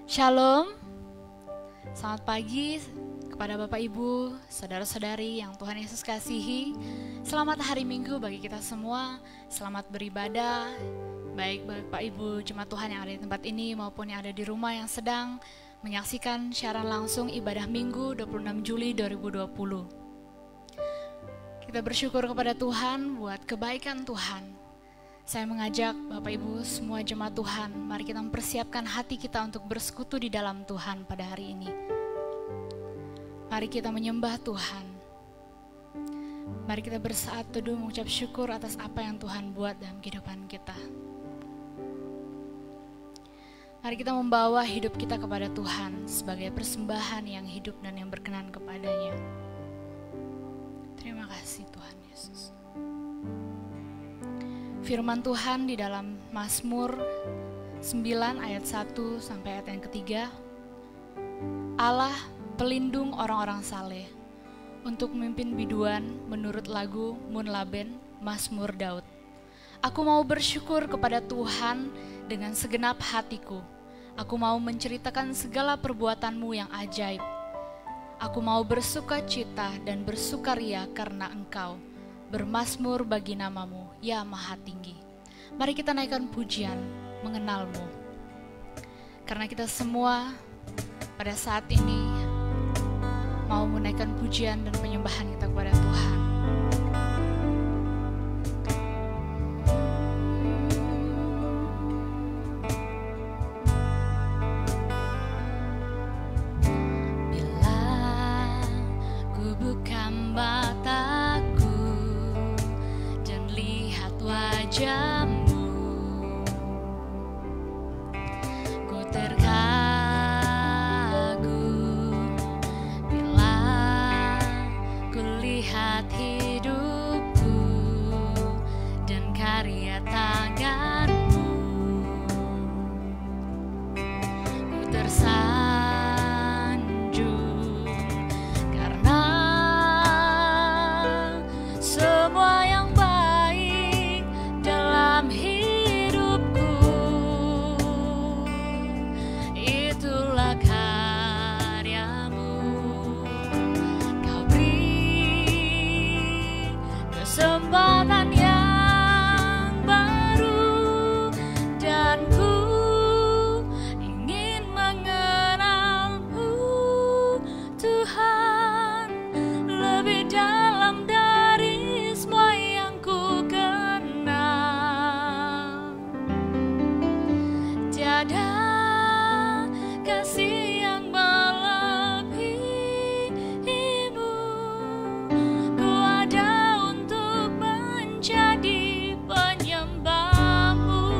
Shalom, selamat pagi kepada Bapak Ibu, saudara-saudari yang Tuhan Yesus kasihi. Selamat hari Minggu bagi kita semua, selamat beribadah. Baik Bapak Ibu jemaat Tuhan yang ada di tempat ini maupun yang ada di rumah yang sedang menyaksikan siaran langsung ibadah Minggu 26 Juli 2020. Kita bersyukur kepada Tuhan buat kebaikan Tuhan. Saya mengajak Bapak Ibu semua jemaat Tuhan, mari kita mempersiapkan hati kita untuk bersekutu di dalam Tuhan pada hari ini. Mari kita menyembah Tuhan. Mari kita bersaat teduh mengucap syukur atas apa yang Tuhan buat dalam kehidupan kita. Mari kita membawa hidup kita kepada Tuhan sebagai persembahan yang hidup dan yang berkenan kepadanya. Terima kasih Tuhan Yesus. Firman Tuhan di dalam Mazmur 9 ayat 1 sampai ayat yang ketiga. Allah pelindung orang-orang saleh untuk memimpin biduan menurut lagu Munlaben Mazmur Daud. Aku mau bersyukur kepada Tuhan dengan segenap hatiku. Aku mau menceritakan segala perbuatanmu yang ajaib. Aku mau bersukacita dan bersukaria karena Engkau. Bermazmur bagi namamu, ya Maha Tinggi. Mari kita naikkan pujian mengenalmu. Karena kita semua pada saat ini mau menaikkan pujian dan penyembahan kita kepada Tuhan. Bila ku buka mataku wajahmu, ku terkagum bila ku lihat hidupku dan karya tanganmu. Ku tersanjung karena semua yang hidupku itulah karyamu. Kau beri kesempatan yang baru dan ku ingin mengenalmu Tuhan lebih dalam dari semua yang ku kenal. Tiada kasih yang melebihimu. Ku ada untuk menjadi penyembahmu.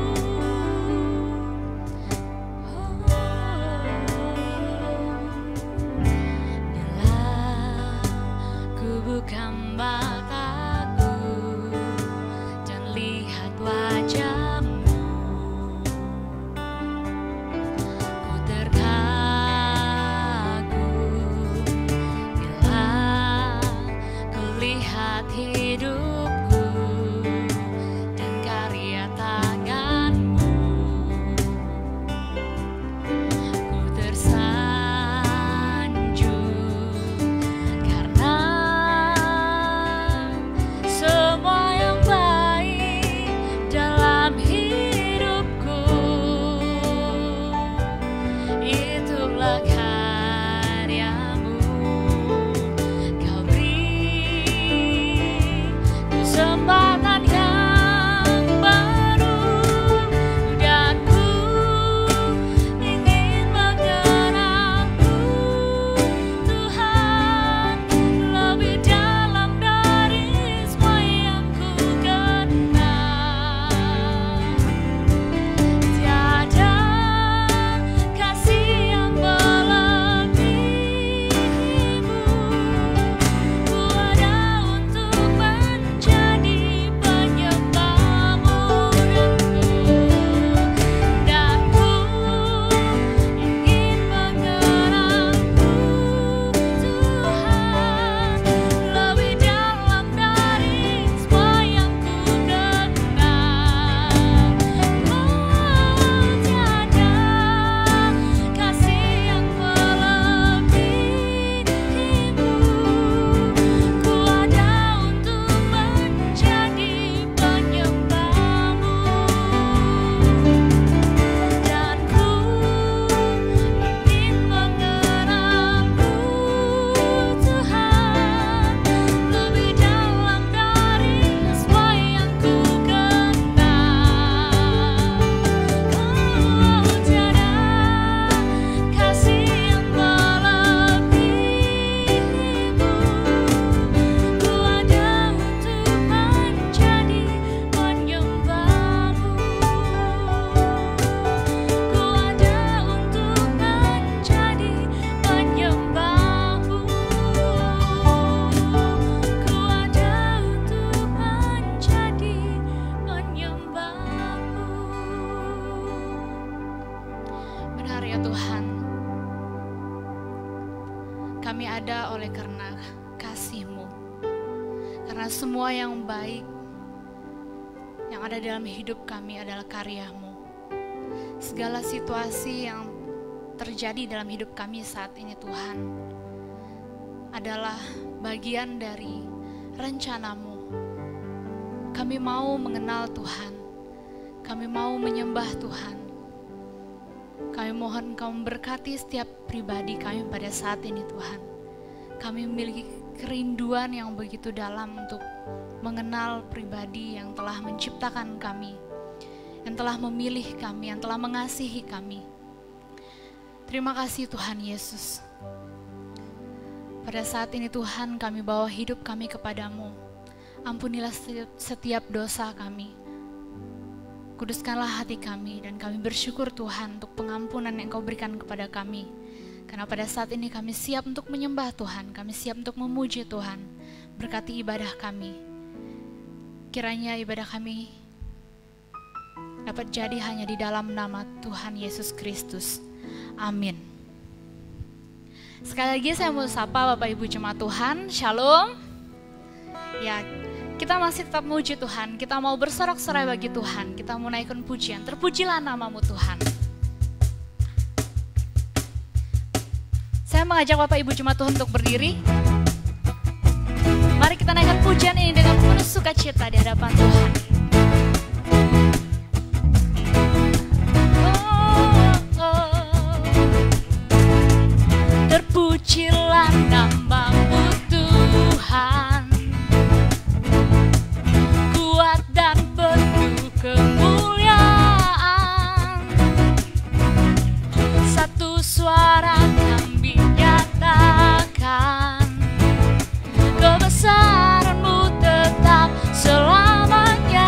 Bila ku buka mataku dan lihat wajahmu, hidupku dan karya tanganmu. Ku tersanjung karena semua yang baik dalam hidupku itulah Karena semua yang baik yang ada dalam hidup kami adalah karya-Mu. Segala situasi yang terjadi dalam hidup kami saat ini Tuhan adalah bagian dari rencana-Mu. Kami mau mengenal Tuhan, kami mau menyembah Tuhan. Kami mohon Engkau memberkati setiap pribadi kami pada saat ini Tuhan. Kami memiliki kerinduan yang begitu dalam untuk mengenal pribadi yang telah menciptakan kami, yang telah memilih kami, yang telah mengasihi kami. Terima kasih Tuhan Yesus. Pada saat ini Tuhan, kami bawa hidup kami kepadamu. Ampunilah setiap dosa kami. Kuduskanlah hati kami, dan kami bersyukur Tuhan untuk pengampunan yang Kau berikan kepada kami. Karena pada saat ini kami siap untuk menyembah Tuhan, kami siap untuk memuji Tuhan. Berkati ibadah kami. Kiranya ibadah kami dapat jadi hanya di dalam nama Tuhan Yesus Kristus. Amin. Sekali lagi saya mau sapa Bapak Ibu Jemaat Tuhan, Shalom. Ya, kita masih tetap memuji Tuhan, kita mau bersorak-sorai bagi Tuhan, kita mau naikkan pujian, terpujilah nama-Mu Tuhan. Saya mengajak Bapak Ibu Jemaat Tuhan untuk berdiri. Mari kita naikkan pujian ini dengan penuh sukacita di hadapan Tuhan. Terpujilah nama-Mu Tuhan, kuat dan penuh kemuliaan. Satu suara kami nyatakan, kebesaran-Mu tetap selamanya.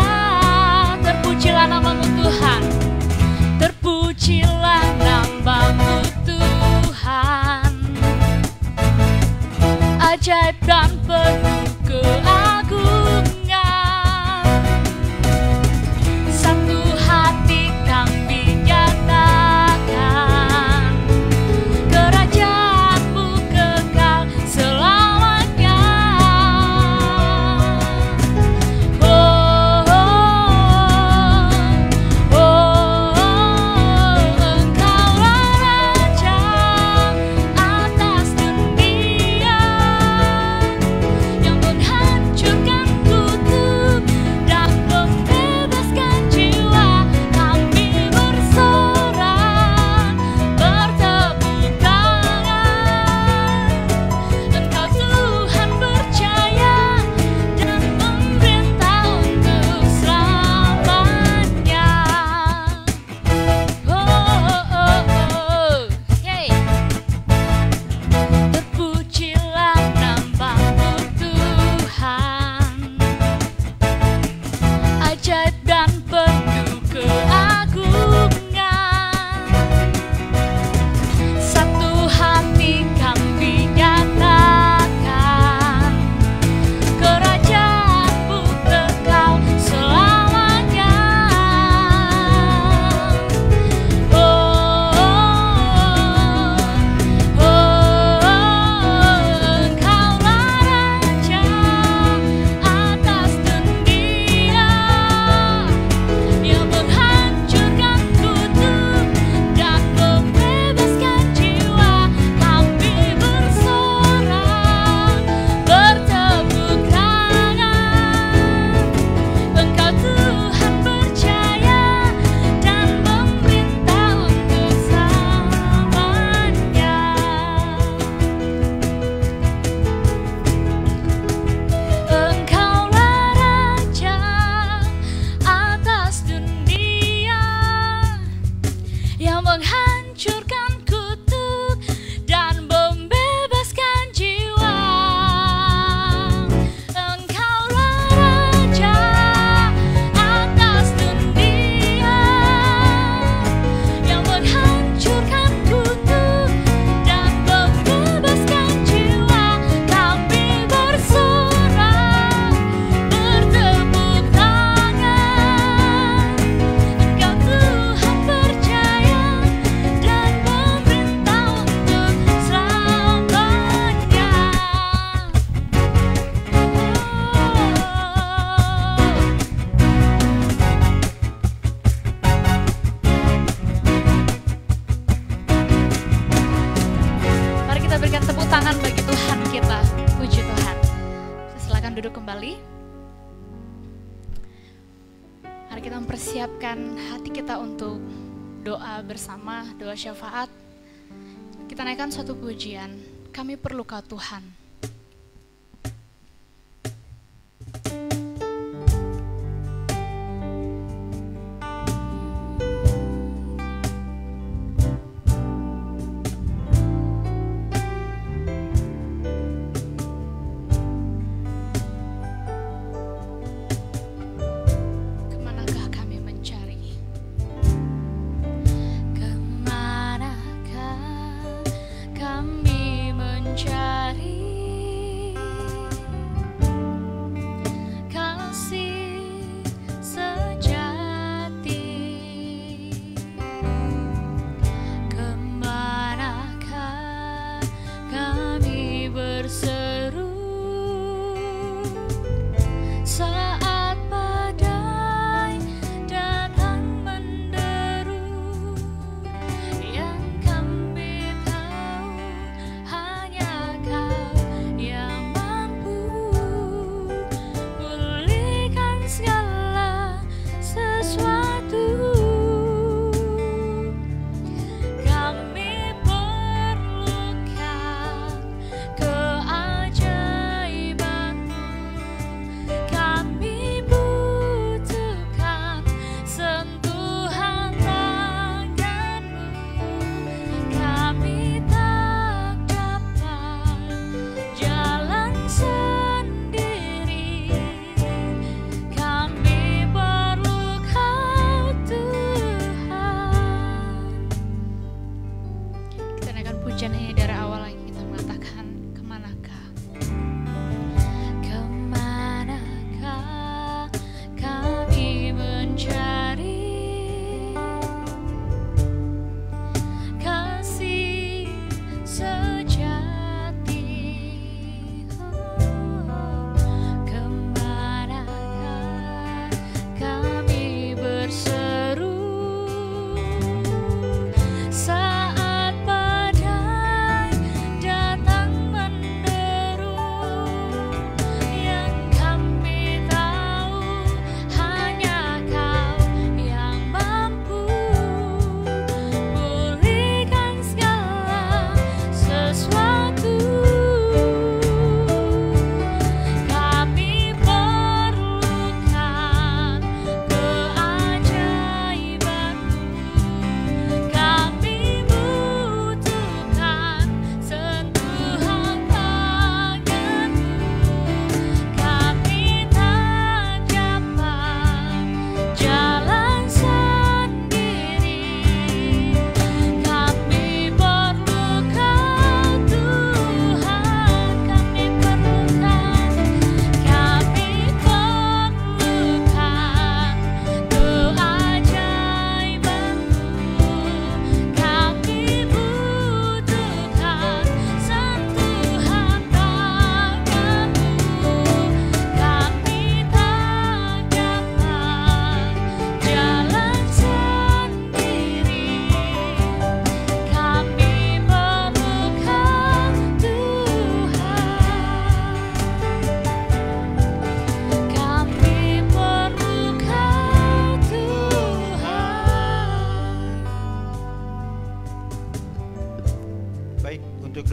silakan duduk kembali. Mari kita mempersiapkan hati kita untuk doa bersama, doa syafaat. Kita naikkan suatu pujian, kami perlu Kau Tuhan.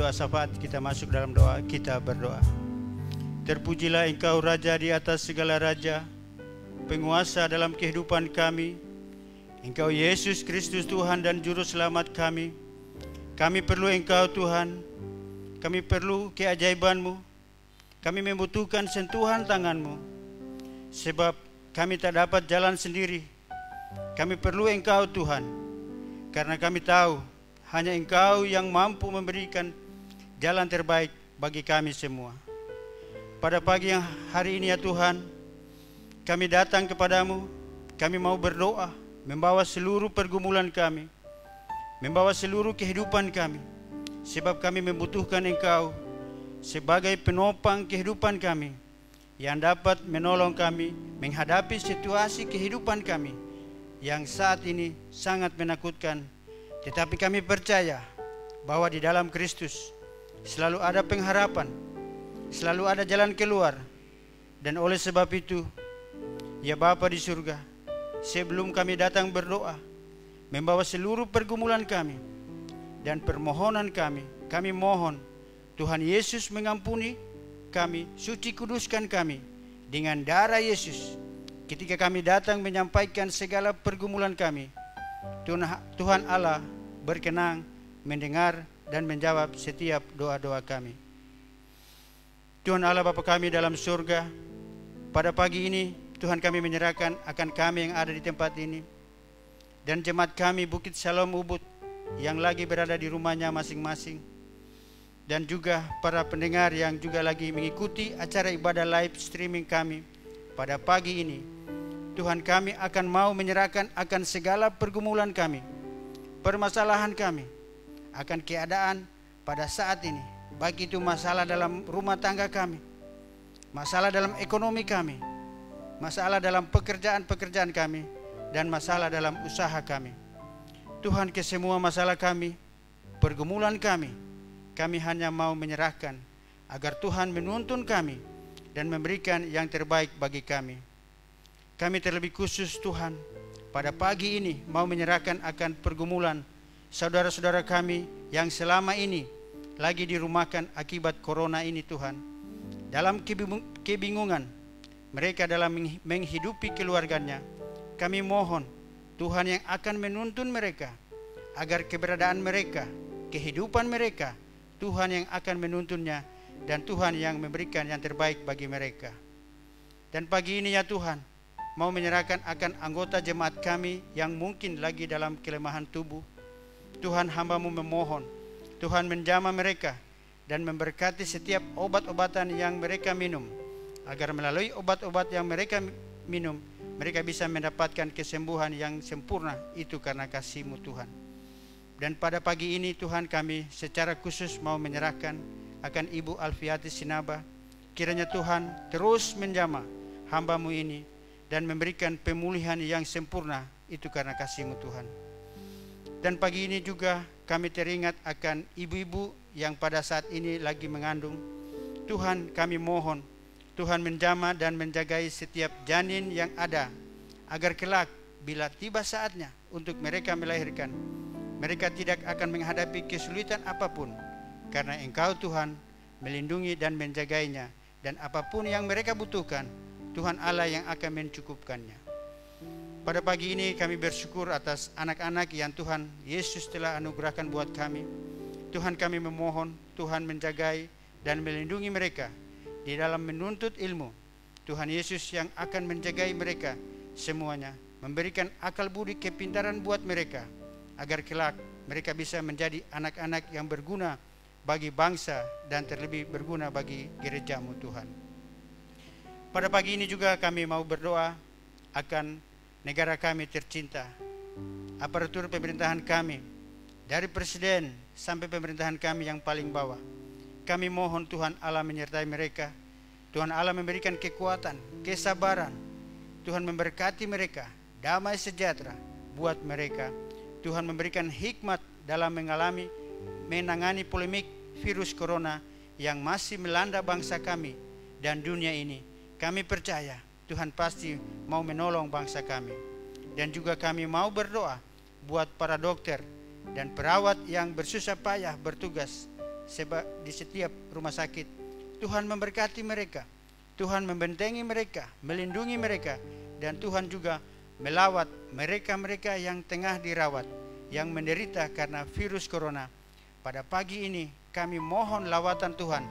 Syafaat kita masuk dalam doa, kita berdoa. Terpujilah Engkau Raja di atas segala raja, penguasa dalam kehidupan kami. Engkau Yesus Kristus Tuhan dan Juru Selamat kami. Kami perlu Engkau Tuhan, kami perlu keajaiban-Mu, kami membutuhkan sentuhan tangan-Mu, sebab kami tak dapat jalan sendiri. Kami perlu Engkau Tuhan, karena kami tahu hanya Engkau yang mampu memberikan jalan terbaik bagi kami semua. Pada pagi yang hari ini ya Tuhan, kami datang kepadamu, kami mau berdoa, membawa seluruh pergumulan kami, membawa seluruh kehidupan kami, sebab kami membutuhkan Engkau sebagai penopang kehidupan kami, yang dapat menolong kami menghadapi situasi kehidupan kami yang saat ini sangat menakutkan. Tetapi kami percaya bahwa di dalam Kristus selalu ada pengharapan, selalu ada jalan keluar, Dan oleh sebab itu, ya Bapa di surga, sebelum kami datang berdoa, membawa seluruh pergumulan kami dan permohonan kami mohon Tuhan Yesus mengampuni kami, suci kuduskan kami dengan darah Yesus. Ketika kami datang menyampaikan segala pergumulan kami, Tuhan Allah berkenan mendengar dan menjawab setiap doa-doa kami. Tuhan Allah Bapa kami dalam surga, pada pagi ini Tuhan kami menyerahkan akan kami yang ada di tempat ini dan jemaat kami Bukit Shalom Ubud yang lagi berada di rumahnya masing-masing, dan juga para pendengar yang juga lagi mengikuti acara ibadah live streaming kami pada pagi ini. Tuhan kami akan mau menyerahkan akan segala pergumulan kami, permasalahan kami, akan keadaan pada saat ini, baik itu masalah dalam rumah tangga kami, masalah dalam ekonomi kami, masalah dalam pekerjaan-pekerjaan kami, dan masalah dalam usaha kami. Tuhan, ke semua masalah kami, pergumulan kami hanya mau menyerahkan agar Tuhan menuntun kami dan memberikan yang terbaik bagi kami. Kami terlebih khusus Tuhan, pada pagi ini mau menyerahkan akan pergumulan saudara-saudara kami yang selama ini lagi dirumahkan akibat corona ini Tuhan. Dalam kebingungan mereka dalam menghidupi keluarganya, kami mohon Tuhan yang akan menuntun mereka, agar keberadaan mereka, kehidupan mereka, Tuhan yang akan menuntunnya, dan Tuhan yang memberikan yang terbaik bagi mereka. Dan pagi ini ya Tuhan, mau menyerahkan akan anggota jemaat kami yang mungkin lagi dalam kelemahan tubuh. Tuhan, hamba-Mu memohon, Tuhan menjamah mereka dan memberkati setiap obat-obatan yang mereka minum, agar melalui obat-obat yang mereka minum, mereka bisa mendapatkan kesembuhan yang sempurna, itu karena kasih-Mu Tuhan. Dan pada pagi ini Tuhan, kami secara khusus mau menyerahkan akan Ibu Alfiati Sinaba. Kiranya Tuhan terus menjamah hamba-Mu ini dan memberikan pemulihan yang sempurna, itu karena kasih-Mu Tuhan. Dan pagi ini juga kami teringat akan ibu-ibu yang pada saat ini lagi mengandung. Tuhan, kami mohon Tuhan menjamah dan menjagai setiap janin yang ada, agar kelak bila tiba saatnya untuk mereka melahirkan, mereka tidak akan menghadapi kesulitan apapun, karena Engkau Tuhan melindungi dan menjagainya, dan apapun yang mereka butuhkan, Tuhan Allah yang akan mencukupkannya. Pada pagi ini kami bersyukur atas anak-anak yang Tuhan Yesus telah anugerahkan buat kami. Tuhan, kami memohon Tuhan menjagai dan melindungi mereka di dalam menuntut ilmu. Tuhan Yesus yang akan menjagai mereka semuanya, memberikan akal budi kepintaran buat mereka, agar kelak mereka bisa menjadi anak-anak yang berguna bagi bangsa dan terlebih berguna bagi gereja-Mu Tuhan. Pada pagi ini juga kami mau berdoa akan negara kami tercinta, aparatur pemerintahan kami, dari presiden sampai pemerintahan kami yang paling bawah. Kami mohon Tuhan Allah menyertai mereka. Tuhan Allah memberikan kekuatan, kesabaran. Tuhan memberkati mereka, damai sejahtera buat mereka. Tuhan memberikan hikmat dalam menangani polemik virus corona yang masih melanda bangsa kami dan dunia ini. Kami percaya Tuhan pasti mau menolong bangsa kami. Dan juga kami mau berdoa buat para dokter dan perawat yang bersusah payah bertugas di setiap rumah sakit. Tuhan memberkati mereka, Tuhan membentengi mereka, melindungi mereka, dan Tuhan juga melawat mereka-mereka yang tengah dirawat, yang menderita karena virus corona. Pada pagi ini kami mohon lawatan Tuhan,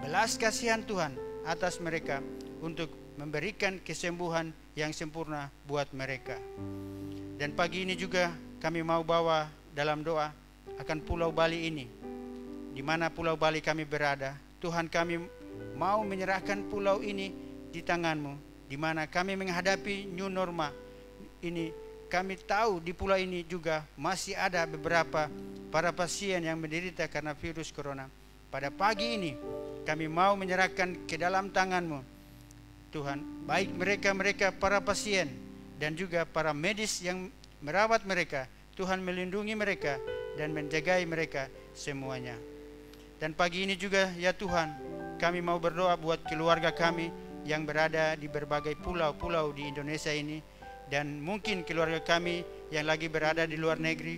belas kasihan Tuhan atas mereka, untuk memberikan kesembuhan yang sempurna buat mereka. Dan pagi ini juga kami mau bawa dalam doa akan Pulau Bali ini, di mana Pulau Bali kami berada. Tuhan, kami mau menyerahkan pulau ini di tangan-Mu, di mana kami menghadapi new normal ini. Kami tahu di pulau ini juga masih ada beberapa para pasien yang menderita karena virus corona. Pada pagi ini kami mau menyerahkan ke dalam tangan-Mu Tuhan, baik mereka para pasien dan juga para medis yang merawat mereka. Tuhan melindungi mereka dan menjagai mereka semuanya. Dan pagi ini juga ya Tuhan, kami mau berdoa buat keluarga kami yang berada di berbagai pulau-pulau di Indonesia ini, dan mungkin keluarga kami yang lagi berada di luar negeri,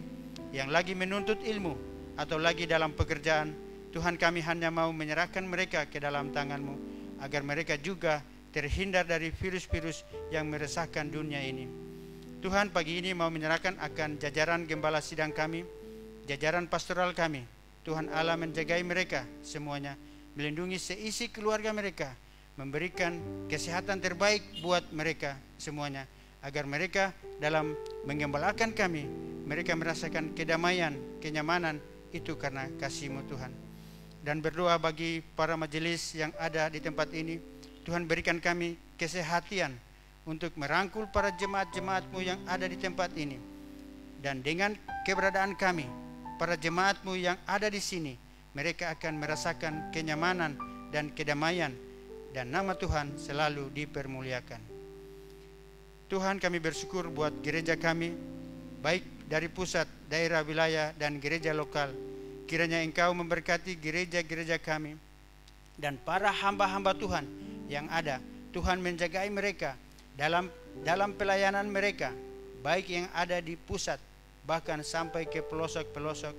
yang lagi menuntut ilmu atau lagi dalam pekerjaan. Tuhan, kami hanya mau menyerahkan mereka ke dalam tangan-Mu, agar mereka juga terhindar dari virus-virus yang meresahkan dunia ini. Tuhan, pagi ini mau menyerahkan akan jajaran gembala sidang kami, jajaran pastoral kami. Tuhan Allah menjagai mereka semuanya, melindungi seisi keluarga mereka, memberikan kesehatan terbaik buat mereka semuanya, agar mereka dalam menggembalakan kami, mereka merasakan kedamaian, kenyamanan itu karena kasih-Mu Tuhan. Dan berdoa bagi para majelis yang ada di tempat ini, Tuhan berikan kami kesehatan untuk merangkul para jemaat-jemaat-Mu yang ada di tempat ini. Dan dengan keberadaan kami, para jemaat-Mu yang ada di sini, mereka akan merasakan kenyamanan dan kedamaian, dan nama Tuhan selalu dipermuliakan. Tuhan, kami bersyukur buat gereja kami, baik dari pusat, daerah, wilayah, dan gereja lokal. Kiranya Engkau memberkati gereja-gereja kami dan para hamba-hamba Tuhan yang ada. Tuhan menjagai mereka dalam pelayanan mereka, baik yang ada di pusat bahkan sampai ke pelosok-pelosok.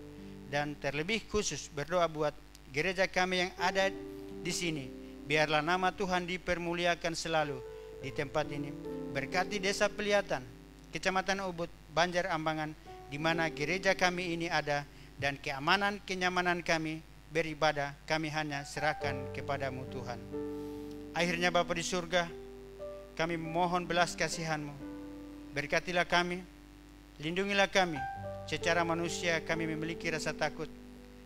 Dan terlebih khusus berdoa buat gereja kami yang ada di sini. Biarlah nama Tuhan dipermuliakan selalu di tempat ini. Berkati desa Pelihatan, Kecamatan Ubud, Banjar Ambangan, di mana gereja kami ini ada, dan keamanan kenyamanan kami beribadah kami hanya serahkan kepadamu Tuhan. Akhirnya Bapa di surga, kami memohon belas kasihan-Mu. Berkatilah kami, lindungilah kami. Secara manusia kami memiliki rasa takut,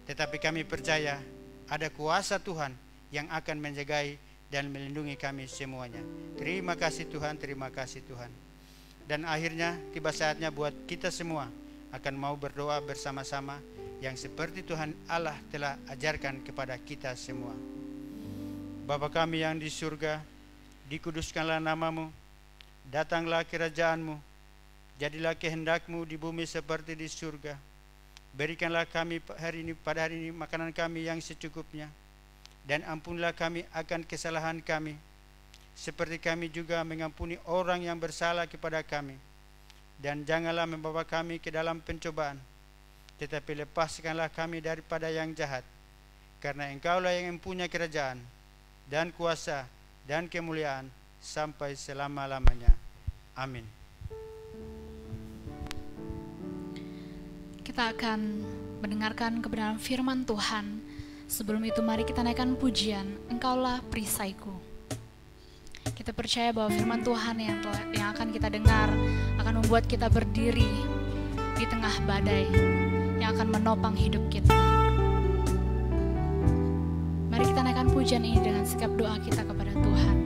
tetapi kami percaya ada kuasa Tuhan yang akan menjagai dan melindungi kami semuanya. Terima kasih Tuhan, terima kasih Tuhan. Dan akhirnya tiba saatnya buat kita semua akan mau berdoa bersama-sama yang seperti Tuhan Allah telah ajarkan kepada kita semua. Bapa kami yang di surga, dikuduskanlah nama-Mu, datanglah kerajaan-Mu, jadilah kehendak-Mu di bumi seperti di surga. Berikanlah kami pada hari ini makanan kami yang secukupnya, dan ampunilah kami akan kesalahan kami, seperti kami juga mengampuni orang yang bersalah kepada kami. Dan janganlah membawa kami ke dalam pencobaan, tetapi lepaskanlah kami daripada yang jahat, karena Engkaulah yang mempunyai kerajaan dan kuasa dan kemuliaan sampai selama-lamanya. Amin. Kita akan mendengarkan kebenaran firman Tuhan. Sebelum itu mari kita naikkan pujian, Engkaulah perisaiku. Kita percaya bahwa firman Tuhan yang akan kita dengar akan membuat kita berdiri di tengah badai yang akan menopang hidup kita. Mari kita naikkan pujian ini dengan sikap doa kita kepada Tuhan.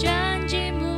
Janji-Mu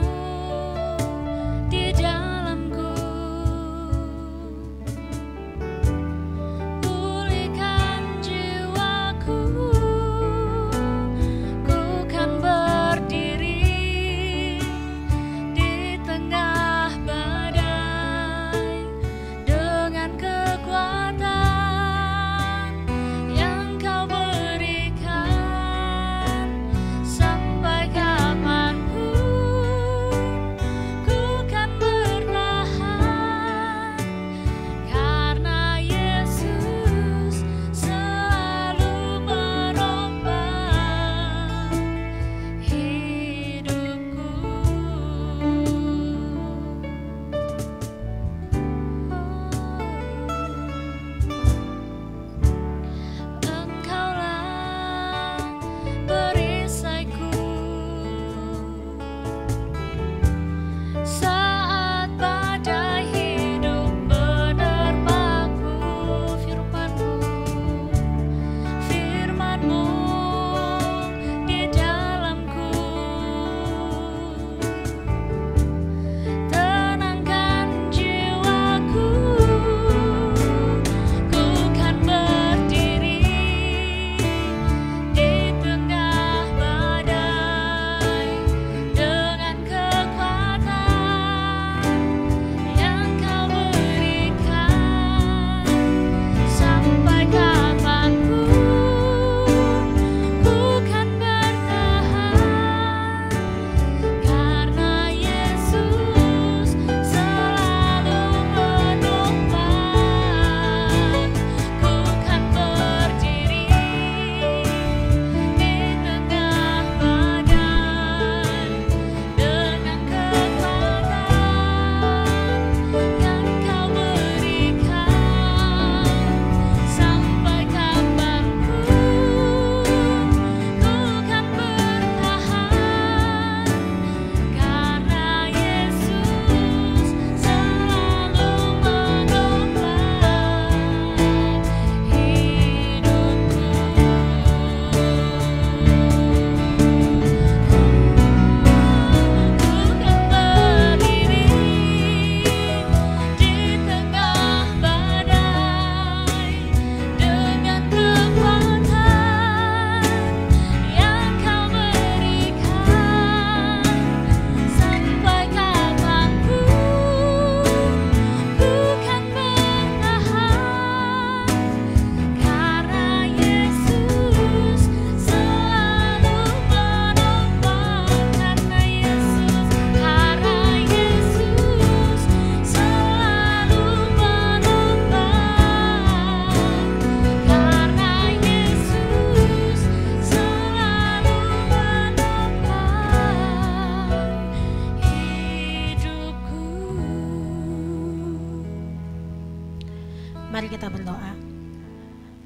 Mari kita berdoa.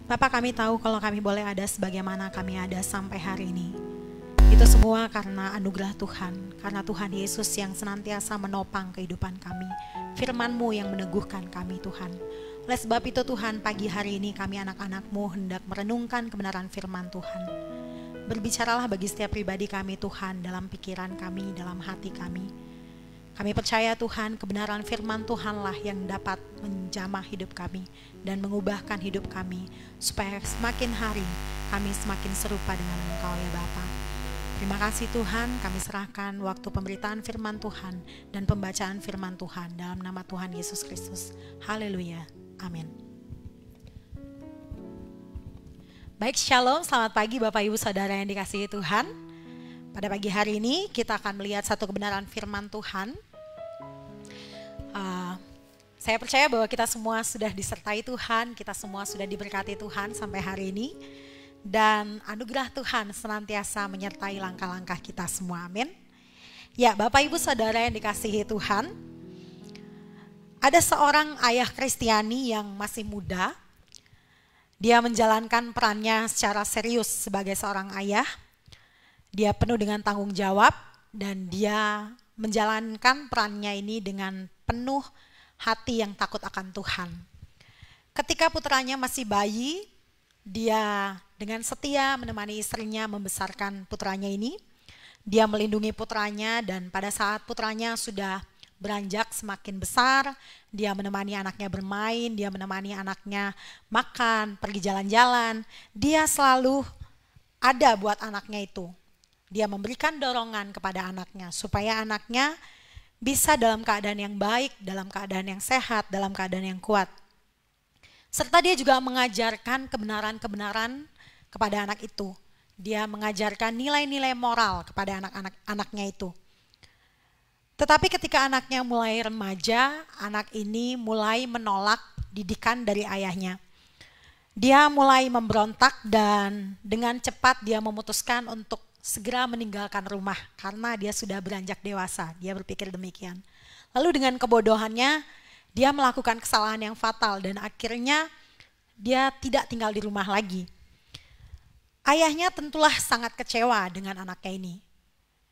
Bapa, kami tahu kalau kami boleh ada sebagaimana kami ada sampai hari ini, itu semua karena anugerah Tuhan, karena Tuhan Yesus yang senantiasa menopang kehidupan kami, firman-Mu yang meneguhkan kami Tuhan. Oleh sebab itu Tuhan, pagi hari ini kami anak-anak-Mu hendak merenungkan kebenaran firman Tuhan. Berbicaralah bagi setiap pribadi kami Tuhan, dalam pikiran kami, dalam hati kami. Kami percaya Tuhan, kebenaran firman Tuhanlah yang dapat menjamah hidup kami dan mengubahkan hidup kami, supaya semakin hari kami semakin serupa dengan Engkau ya Bapa. Terima kasih Tuhan, kami serahkan waktu pemberitaan firman Tuhan dan pembacaan firman Tuhan dalam nama Tuhan Yesus Kristus. Haleluya, amin. Baik, shalom, selamat pagi Bapak Ibu Saudara yang dikasihi Tuhan. Pada pagi hari ini kita akan melihat satu kebenaran firman Tuhan. Saya percaya bahwa kita semua sudah disertai Tuhan, kita semua sudah diberkati Tuhan sampai hari ini. Dan anugerah Tuhan senantiasa menyertai langkah-langkah kita semua, amin. Ya, Bapak Ibu Saudara yang dikasihi Tuhan, ada seorang ayah Kristiani yang masih muda. Dia menjalankan perannya secara serius sebagai seorang ayah. Dia penuh dengan tanggung jawab dan dia menjalankan perannya ini dengan penuh hati yang takut akan Tuhan. Ketika putranya masih bayi, dia dengan setia menemani istrinya membesarkan putranya ini. Dia melindungi putranya dan pada saat putranya sudah beranjak semakin besar, dia menemani anaknya bermain, dia menemani anaknya makan, pergi jalan-jalan. Dia selalu ada buat anaknya itu. Dia memberikan dorongan kepada anaknya supaya anaknya bisa dalam keadaan yang baik, dalam keadaan yang sehat, dalam keadaan yang kuat. Serta dia juga mengajarkan kebenaran-kebenaran kepada anak itu. Dia mengajarkan nilai-nilai moral kepada anak-anaknya itu. Tetapi ketika anaknya mulai remaja, anak ini mulai menolak didikan dari ayahnya. Dia mulai memberontak dan dengan cepat dia memutuskan untuk segera meninggalkan rumah karena dia sudah beranjak dewasa. Dia berpikir demikian. Lalu dengan kebodohannya dia melakukan kesalahan yang fatal dan akhirnya dia tidak tinggal di rumah lagi. Ayahnya tentulah sangat kecewa dengan anaknya ini.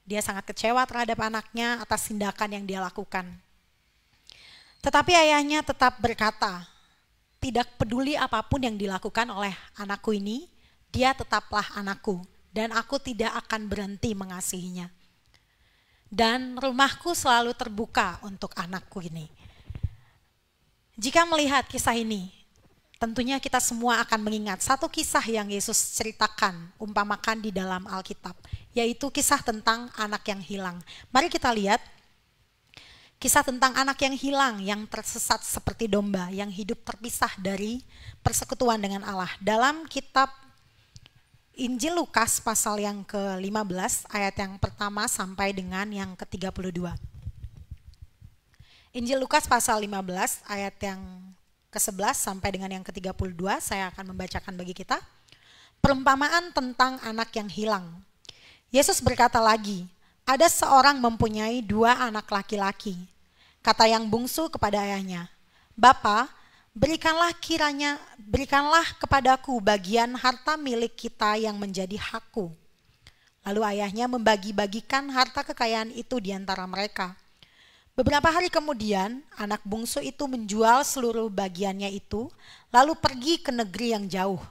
Dia sangat kecewa terhadap anaknya atas tindakan yang dia lakukan. Tetapi ayahnya tetap berkata, tidak peduli apapun yang dilakukan oleh anakku ini, dia tetaplah anakku. Dan aku tidak akan berhenti mengasihinya. Dan rumahku selalu terbuka untuk anakku ini. Jika melihat kisah ini, tentunya kita semua akan mengingat satu kisah yang Yesus ceritakan, umpamakan di dalam Alkitab, yaitu kisah tentang anak yang hilang. Mari kita lihat kisah tentang anak yang hilang, yang tersesat seperti domba, yang hidup terpisah dari persekutuan dengan Allah. Dalam kitab Injil Lukas pasal yang ke-15 ayat yang pertama sampai dengan yang ke-32. Injil Lukas pasal 15 ayat yang ke-11 sampai dengan yang ke-32 saya akan membacakan bagi kita. Perumpamaan tentang anak yang hilang. Yesus berkata lagi, ada seorang mempunyai 2 anak laki-laki. Kata yang bungsu kepada ayahnya, Bapa, berikanlah kepadaku bagian harta milik kita yang menjadi hakku. Lalu ayahnya membagi-bagikan harta kekayaan itu di antara mereka. Beberapa hari kemudian, anak bungsu itu menjual seluruh bagiannya itu, lalu pergi ke negeri yang jauh.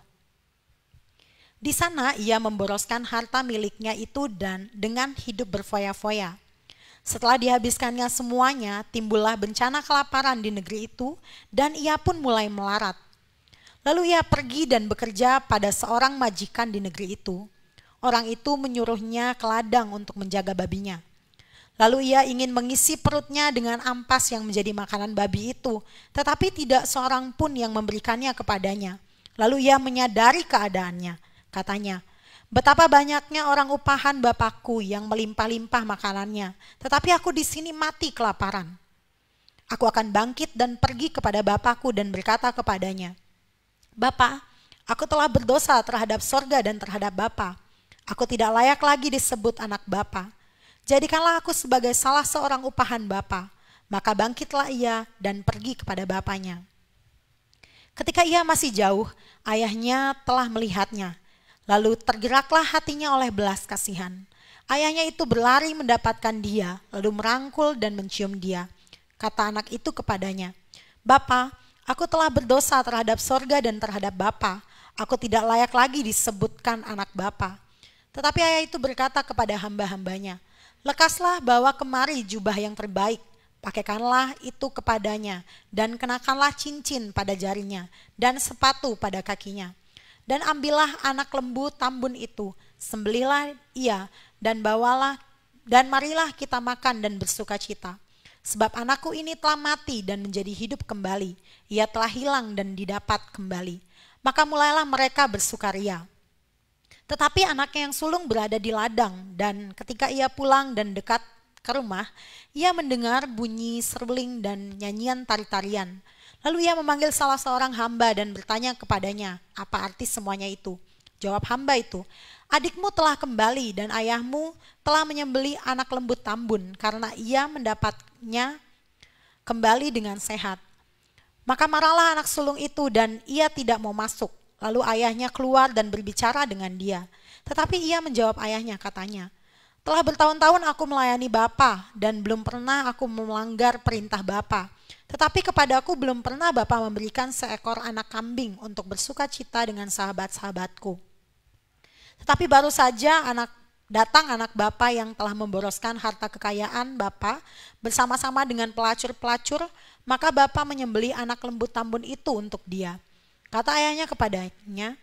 Di sana ia memboroskan harta miliknya itu dan dengan hidup berfoya-foya. Setelah dihabiskannya semuanya, timbullah bencana kelaparan di negeri itu dan ia pun mulai melarat. Lalu ia pergi dan bekerja pada seorang majikan di negeri itu. Orang itu menyuruhnya ke ladang untuk menjaga babinya. Lalu ia ingin mengisi perutnya dengan ampas yang menjadi makanan babi itu, tetapi tidak seorang pun yang memberikannya kepadanya. Lalu ia menyadari keadaannya. Katanya, betapa banyaknya orang upahan bapakku yang melimpah-limpah makanannya, tetapi aku di sini mati kelaparan. Aku akan bangkit dan pergi kepada bapakku dan berkata kepadanya, Bapa, aku telah berdosa terhadap sorga dan terhadap Bapa. Aku tidak layak lagi disebut anak Bapa. Jadikanlah aku sebagai salah seorang upahan Bapa. Maka bangkitlah ia dan pergi kepada bapaknya. Ketika ia masih jauh, ayahnya telah melihatnya. Lalu tergeraklah hatinya oleh belas kasihan. Ayahnya itu berlari mendapatkan dia, lalu merangkul dan mencium dia. Kata anak itu kepadanya, "Bapa, aku telah berdosa terhadap sorga dan terhadap Bapa. Aku tidak layak lagi disebutkan anak Bapa." Tetapi ayah itu berkata kepada hamba-hambanya, "Lekaslah bawa kemari jubah yang terbaik, pakaikanlah itu kepadanya, dan kenakanlah cincin pada jarinya, dan sepatu pada kakinya. Dan ambillah anak lembu tambun itu, sembelihlah ia, dan bawalah, dan marilah kita makan dan bersuka cita. Sebab anakku ini telah mati dan menjadi hidup kembali, ia telah hilang dan didapat kembali." Maka mulailah mereka bersukaria. Tetapi anaknya yang sulung berada di ladang, dan ketika ia pulang dan dekat ke rumah, ia mendengar bunyi seruling dan nyanyian tari-tarian. Lalu ia memanggil salah seorang hamba dan bertanya kepadanya, apa arti semuanya itu? Jawab hamba itu, "Adikmu telah kembali dan ayahmu telah menyembelih anak lembu tambun karena ia mendapatnya kembali dengan sehat." Maka marahlah anak sulung itu dan ia tidak mau masuk. Lalu ayahnya keluar dan berbicara dengan dia. Tetapi ia menjawab ayahnya, katanya, "Telah bertahun-tahun aku melayani Bapa dan belum pernah aku melanggar perintah Bapa. Tetapi kepadaku belum pernah Bapa memberikan seekor anak kambing untuk bersuka cita dengan sahabat-sahabatku. Tetapi baru saja datang anak Bapa yang telah memboroskan harta kekayaan Bapa bersama-sama dengan pelacur-pelacur, maka Bapa menyembelih anak lembu tambun itu untuk dia." Kata ayahnya kepadanya,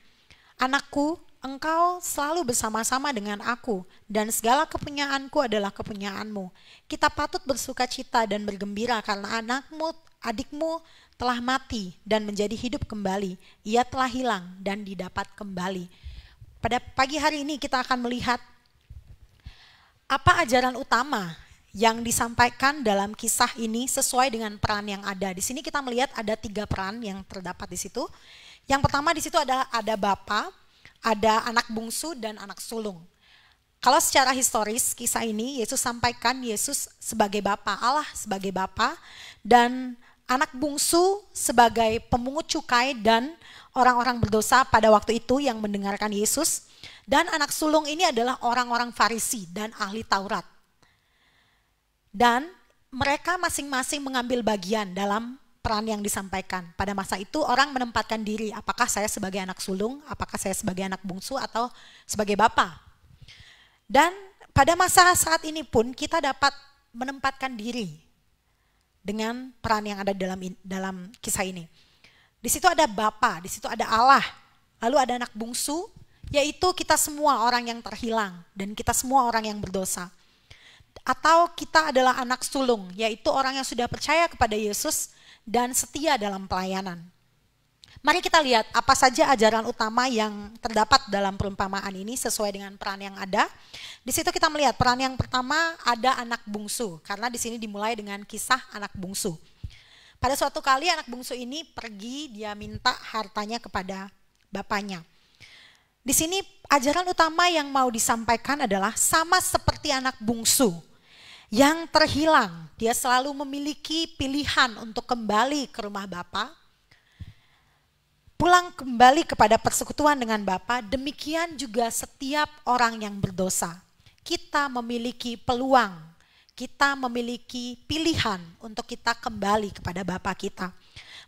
"Anakku, engkau selalu bersama-sama dengan aku, dan segala kepunyaanku adalah kepunyaanmu. Kita patut bersuka cita dan bergembira karena adikmu telah mati dan menjadi hidup kembali. Ia telah hilang dan didapat kembali." Pada pagi hari ini kita akan melihat apa ajaran utama yang disampaikan dalam kisah ini sesuai dengan peran yang ada. Di sini kita melihat ada 3 peran yang terdapat di situ. Yang pertama di situ ada bapa, ada anak bungsu dan anak sulung. Kalau secara historis kisah ini Yesus sampaikan Yesus sebagai bapa, Allah sebagai bapa, dan anak bungsu sebagai pemungut cukai dan orang-orang berdosa pada waktu itu yang mendengarkan Yesus, dan anak sulung ini adalah orang-orang Farisi dan ahli Taurat. Dan mereka masing-masing mengambil bagian dalam peran yang disampaikan. Pada masa itu orang menempatkan diri, apakah saya sebagai anak sulung, apakah saya sebagai anak bungsu, atau sebagai bapa. Dan pada masa saat ini pun kita dapat menempatkan diri dengan peran yang ada dalam kisah ini. Di situ ada bapa, di situ ada Allah, lalu ada anak bungsu, yaitu kita semua orang yang terhilang dan kita semua orang yang berdosa. Atau kita adalah anak sulung, yaitu orang yang sudah percaya kepada Yesus dan setia dalam pelayanan. Mari kita lihat apa saja ajaran utama yang terdapat dalam perumpamaan ini sesuai dengan peran yang ada. Di situ kita melihat peran yang pertama ada anak bungsu, karena di sini dimulai dengan kisah anak bungsu. Pada suatu kali anak bungsu ini pergi, dia minta hartanya kepada bapaknya. Di sini ajaran utama yang mau disampaikan adalah sama seperti anak bungsu yang terhilang. Dia selalu memiliki pilihan untuk kembali ke rumah Bapa, pulang kembali kepada persekutuan dengan Bapa. Demikian juga setiap orang yang berdosa. Kita memiliki peluang, kita memiliki pilihan untuk kita kembali kepada Bapa kita.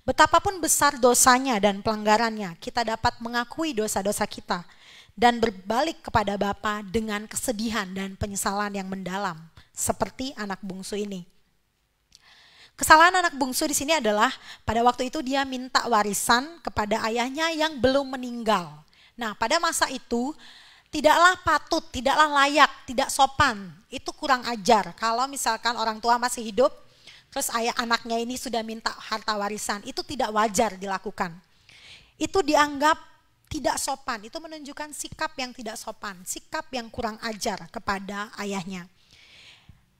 Betapapun besar dosanya dan pelanggarannya, kita dapat mengakui dosa-dosa kita dan berbalik kepada Bapa dengan kesedihan dan penyesalan yang mendalam, seperti anak bungsu ini. Kesalahan anak bungsu di sini adalah pada waktu itu dia minta warisan kepada ayahnya yang belum meninggal. Nah, pada masa itu tidaklah patut, tidaklah layak, tidak sopan. Itu kurang ajar. Kalau misalkan orang tua masih hidup, terus anaknya ini sudah minta harta warisan, itu tidak wajar dilakukan. Itu dianggap tidak sopan, itu menunjukkan sikap yang tidak sopan, sikap yang kurang ajar kepada ayahnya.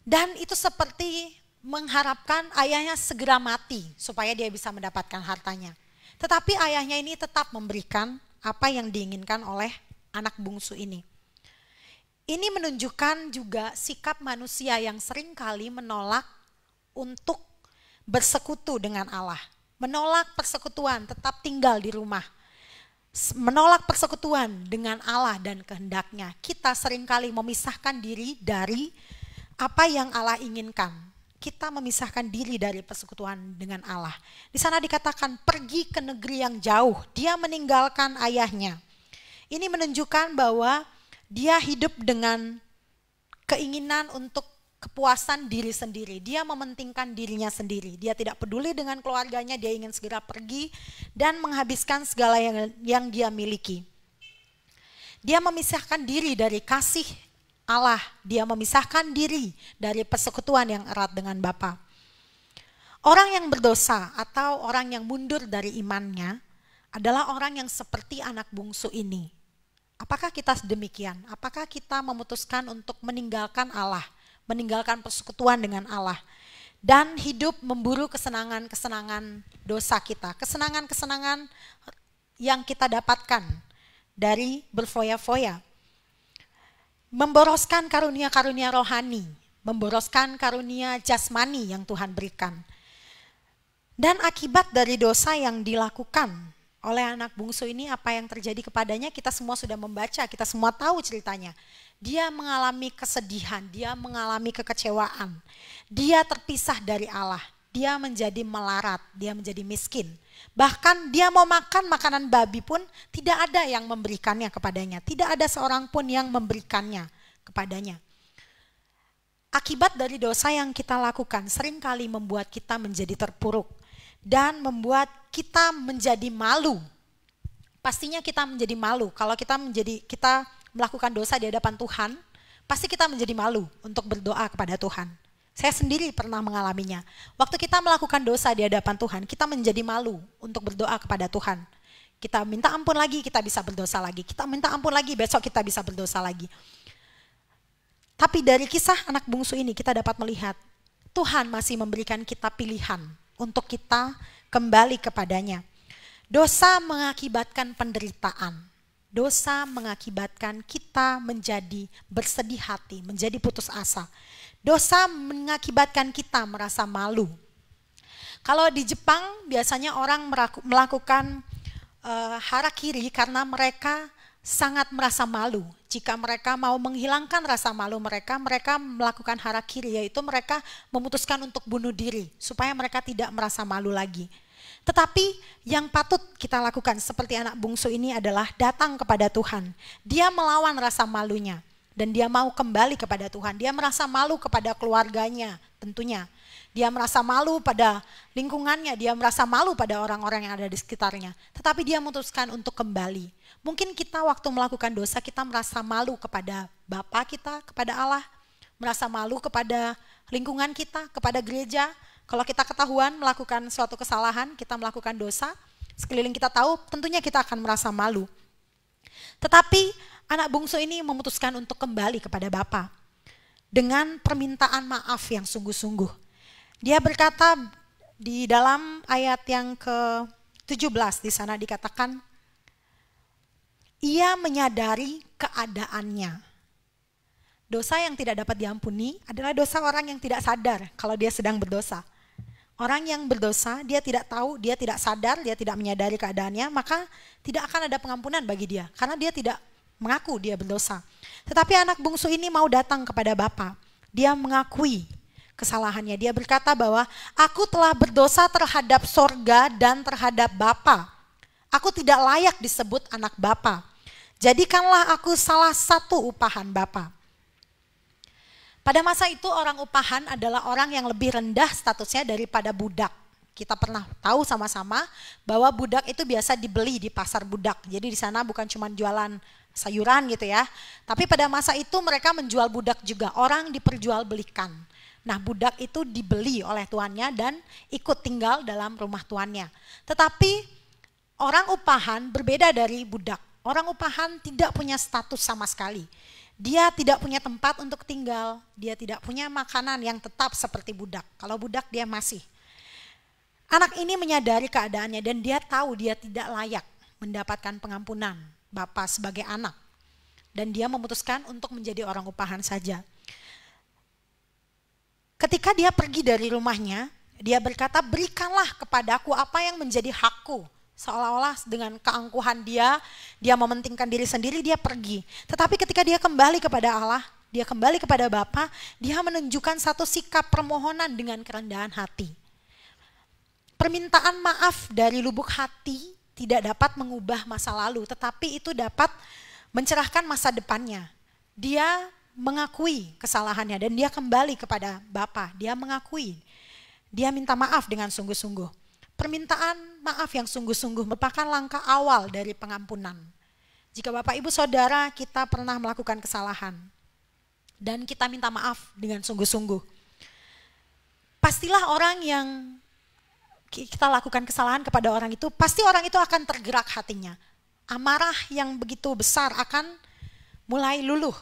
Dan itu seperti mengharapkan ayahnya segera mati supaya dia bisa mendapatkan hartanya. Tetapi ayahnya ini tetap memberikan apa yang diinginkan oleh anak bungsu ini. Ini menunjukkan juga sikap manusia yang seringkali menolak untuk bersekutu dengan Allah, menolak persekutuan, tetap tinggal di rumah. Menolak persekutuan dengan Allah dan kehendaknya. Kita seringkali memisahkan diri dari apa yang Allah inginkan. Kita memisahkan diri dari persekutuan dengan Allah. Di sana dikatakan pergi ke negeri yang jauh. Dia meninggalkan ayahnya. Ini menunjukkan bahwa dia hidup dengan keinginan untuk kepuasan diri sendiri. Dia mementingkan dirinya sendiri. Dia tidak peduli dengan keluarganya, dia ingin segera pergi dan menghabiskan segala yang dia miliki. Dia memisahkan diri dari kasih Allah. Dia memisahkan diri dari persekutuan yang erat dengan Bapa. Orang yang berdosa atau orang yang mundur dari imannya adalah orang yang seperti anak bungsu ini. Apakah kita demikian? Apakah kita memutuskan untuk meninggalkan Allah? Meninggalkan persekutuan dengan Allah dan hidup memburu kesenangan-kesenangan dosa kita, kesenangan-kesenangan yang kita dapatkan dari berfoya-foya, memboroskan karunia-karunia rohani, memboroskan karunia jasmani yang Tuhan berikan. Dan akibat dari dosa yang dilakukan oleh anak bungsu ini, apa yang terjadi kepadanya kita semua sudah membaca, kita semua tahu ceritanya. Dia mengalami kesedihan, dia mengalami kekecewaan, dia terpisah dari Allah, dia menjadi melarat, dia menjadi miskin. Bahkan dia mau makan makanan babi pun tidak ada yang memberikannya kepadanya, tidak ada seorang pun yang memberikannya kepadanya. Akibat dari dosa yang kita lakukan seringkali membuat kita menjadi terpuruk dan membuat kita menjadi malu. Pastinya kita menjadi malu kalau kita melakukan dosa di hadapan Tuhan, pasti kita menjadi malu untuk berdoa kepada Tuhan. Saya sendiri pernah mengalaminya. Waktu kita melakukan dosa di hadapan Tuhan, kita menjadi malu untuk berdoa kepada Tuhan. Kita minta ampun lagi, kita bisa berdosa lagi. Kita minta ampun lagi, besok kita bisa berdosa lagi. Tapi dari kisah anak bungsu ini kita dapat melihat, Tuhan masih memberikan kita pilihan untuk kita kembali kepadanya. Dosa mengakibatkan penderitaan. Dosa mengakibatkan kita menjadi bersedih hati, menjadi putus asa. Dosa mengakibatkan kita merasa malu. Kalau di Jepang biasanya orang melakukan harakiri karena mereka sangat merasa malu. Jika mereka mau menghilangkan rasa malu mereka melakukan harakiri, yaitu mereka memutuskan untuk bunuh diri supaya mereka tidak merasa malu lagi. Tetapi yang patut kita lakukan seperti anak bungsu ini adalah datang kepada Tuhan. Dia melawan rasa malunya dan dia mau kembali kepada Tuhan. Dia merasa malu kepada keluarganya tentunya. Dia merasa malu pada lingkungannya, dia merasa malu pada orang-orang yang ada di sekitarnya. Tetapi dia memutuskan untuk kembali. Mungkin kita waktu melakukan dosa kita merasa malu kepada Bapa kita, kepada Allah. Merasa malu kepada lingkungan kita, kepada gereja. Kalau kita ketahuan melakukan suatu kesalahan, kita melakukan dosa, sekeliling kita tahu, tentunya kita akan merasa malu. Tetapi anak bungsu ini memutuskan untuk kembali kepada Bapa dengan permintaan maaf yang sungguh-sungguh. Dia berkata di dalam ayat yang ke-17 di sana dikatakan, ia menyadari keadaannya. Dosa yang tidak dapat diampuni adalah dosa orang yang tidak sadar kalau dia sedang berdosa. Orang yang berdosa, dia tidak tahu, dia tidak sadar, dia tidak menyadari keadaannya, maka tidak akan ada pengampunan bagi dia. Karena dia tidak mengaku dia berdosa. Tetapi anak bungsu ini mau datang kepada Bapa. Dia mengakui kesalahannya. Dia berkata bahwa aku telah berdosa terhadap sorga dan terhadap Bapa. Aku tidak layak disebut anak Bapa. Jadikanlah aku salah satu upahan Bapa. Pada masa itu orang upahan adalah orang yang lebih rendah statusnya daripada budak. Kita pernah tahu sama-sama bahwa budak itu biasa dibeli di pasar budak. Jadi di sana bukan cuma jualan sayuran gitu ya. Tapi pada masa itu mereka menjual budak juga. Orang diperjualbelikan. Nah budak itu dibeli oleh tuannya dan ikut tinggal dalam rumah tuannya. Tetapi orang upahan berbeda dari budak. Orang upahan tidak punya status sama sekali. Dia tidak punya tempat untuk tinggal, dia tidak punya makanan yang tetap seperti budak. Kalau budak dia masih. Anak ini menyadari keadaannya dan dia tahu dia tidak layak mendapatkan pengampunan Bapa sebagai anak. Dan dia memutuskan untuk menjadi orang upahan saja. Ketika dia pergi dari rumahnya, Dia berkata, berikanlah kepadaku apa yang menjadi hakku. Seolah-olah dengan keangkuhan dia mementingkan diri sendiri, dia pergi. Tetapi ketika dia kembali kepada Allah, dia kembali kepada Bapa, dia menunjukkan satu sikap permohonan dengan kerendahan hati. Permintaan maaf dari lubuk hati tidak dapat mengubah masa lalu, tetapi itu dapat mencerahkan masa depannya. Dia mengakui kesalahannya dan dia kembali kepada Bapa. Dia mengakui, dia minta maaf dengan sungguh-sungguh. Permintaan maaf yang sungguh-sungguh merupakan langkah awal dari pengampunan. Jika Bapak Ibu Saudara kita pernah melakukan kesalahan dan kita minta maaf dengan sungguh-sungguh, pastilah orang yang kita lakukan kesalahan kepada orang itu, pasti orang itu akan tergerak hatinya. Amarah yang begitu besar akan mulai luluh.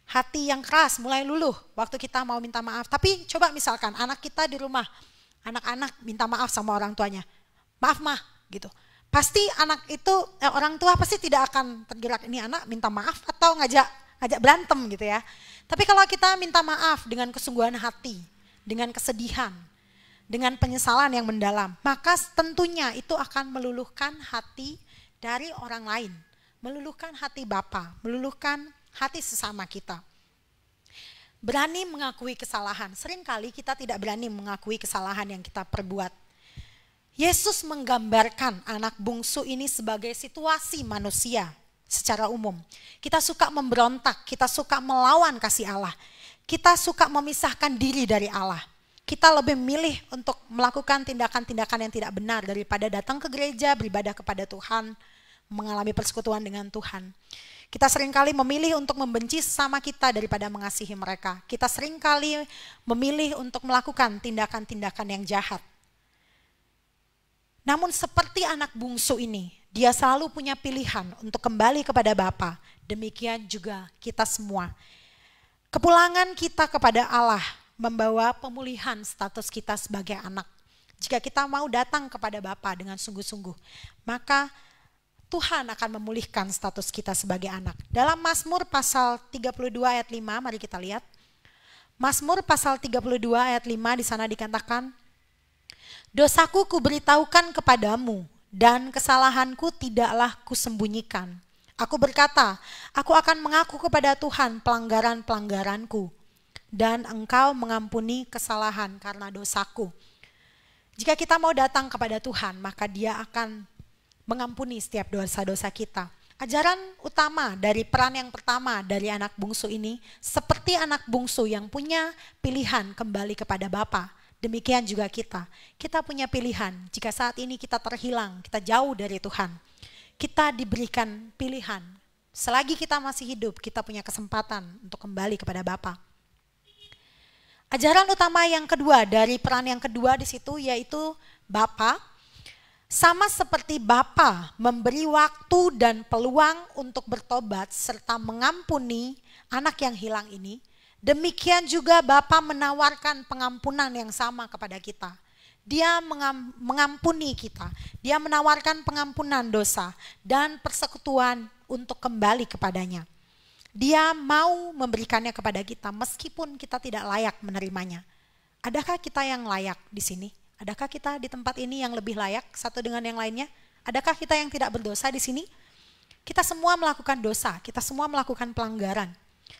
Hati yang keras mulai luluh waktu kita mau minta maaf. Tapi coba misalkan anak kita di rumah, anak-anak minta maaf sama orang tuanya. Maaf mah gitu. Pasti anak itu, orang tua pasti tidak akan tergerak, ini anak minta maaf atau ngajak berantem gitu ya. Tapi kalau kita minta maaf dengan kesungguhan hati, dengan kesedihan, dengan penyesalan yang mendalam, maka tentunya itu akan meluluhkan hati dari orang lain. Meluluhkan hati Bapa, meluluhkan hati sesama kita. Berani mengakui kesalahan. Seringkali kita tidak berani mengakui kesalahan yang kita perbuat. Yesus menggambarkan anak bungsu ini sebagai situasi manusia secara umum. Kita suka memberontak, kita suka melawan kasih Allah. Kita suka memisahkan diri dari Allah. Kita lebih memilih untuk melakukan tindakan-tindakan yang tidak benar daripada datang ke gereja, beribadah kepada Tuhan, mengalami persekutuan dengan Tuhan. Kita seringkali memilih untuk membenci sesama kita daripada mengasihi mereka. Kita seringkali memilih untuk melakukan tindakan-tindakan yang jahat. Namun seperti anak bungsu ini, dia selalu punya pilihan untuk kembali kepada Bapa. Demikian juga kita semua. Kepulangan kita kepada Allah membawa pemulihan status kita sebagai anak. Jika kita mau datang kepada Bapa dengan sungguh-sungguh, maka Tuhan akan memulihkan status kita sebagai anak. Dalam Mazmur pasal 32 ayat 5, mari kita lihat. Mazmur pasal 32 ayat 5 di sana dikatakan, dosaku kuberitahukan kepadamu dan kesalahanku tidaklah kusembunyikan. Aku berkata, aku akan mengaku kepada Tuhan pelanggaran-pelanggaranku dan Engkau mengampuni kesalahan karena dosaku. Jika kita mau datang kepada Tuhan, maka Dia akan mengampuni setiap dosa-dosa kita. Ajaran utama dari peran yang pertama dari anak bungsu ini, seperti anak bungsu yang punya pilihan kembali kepada Bapa. Demikian juga kita. Kita punya pilihan jika saat ini kita terhilang, kita jauh dari Tuhan. Kita diberikan pilihan. Selagi kita masih hidup, kita punya kesempatan untuk kembali kepada Bapa. Ajaran utama yang kedua dari peran yang kedua di situ yaitu Bapa. Sama seperti Bapa memberi waktu dan peluang untuk bertobat serta mengampuni anak yang hilang ini, demikian juga Bapa menawarkan pengampunan yang sama kepada kita. Dia mengampuni kita, Dia menawarkan pengampunan dosa dan persekutuan untuk kembali kepadanya. Dia mau memberikannya kepada kita meskipun kita tidak layak menerimanya. Adakah kita yang layak di sini? Adakah kita di tempat ini yang lebih layak satu dengan yang lainnya? Adakah kita yang tidak berdosa di sini? Kita semua melakukan dosa, kita semua melakukan pelanggaran.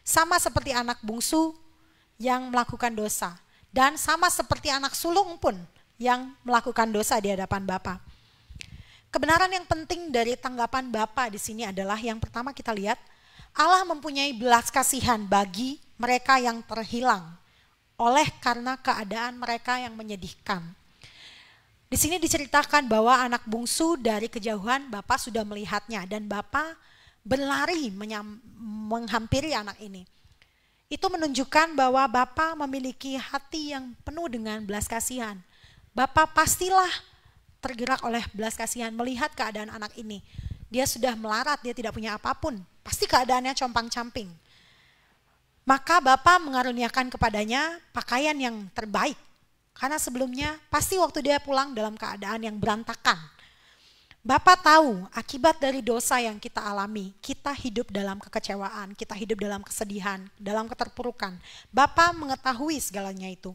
Sama seperti anak bungsu yang melakukan dosa. Dan sama seperti anak sulung pun yang melakukan dosa di hadapan Bapa. Kebenaran yang penting dari tanggapan Bapa di sini adalah yang pertama kita lihat, Allah mempunyai belas kasihan bagi mereka yang terhilang oleh karena keadaan mereka yang menyedihkan. Di sini diceritakan bahwa anak bungsu dari kejauhan Bapa sudah melihatnya dan Bapa berlari menghampiri anak ini. Itu menunjukkan bahwa Bapa memiliki hati yang penuh dengan belas kasihan. Bapa pastilah tergerak oleh belas kasihan melihat keadaan anak ini. Dia sudah melarat, dia tidak punya apapun. Pasti keadaannya compang-camping. Maka Bapa mengaruniakan kepadanya pakaian yang terbaik. Karena sebelumnya pasti waktu dia pulang dalam keadaan yang berantakan. Bapa tahu akibat dari dosa yang kita alami, kita hidup dalam kekecewaan, kita hidup dalam kesedihan, dalam keterpurukan. Bapa mengetahui segalanya itu.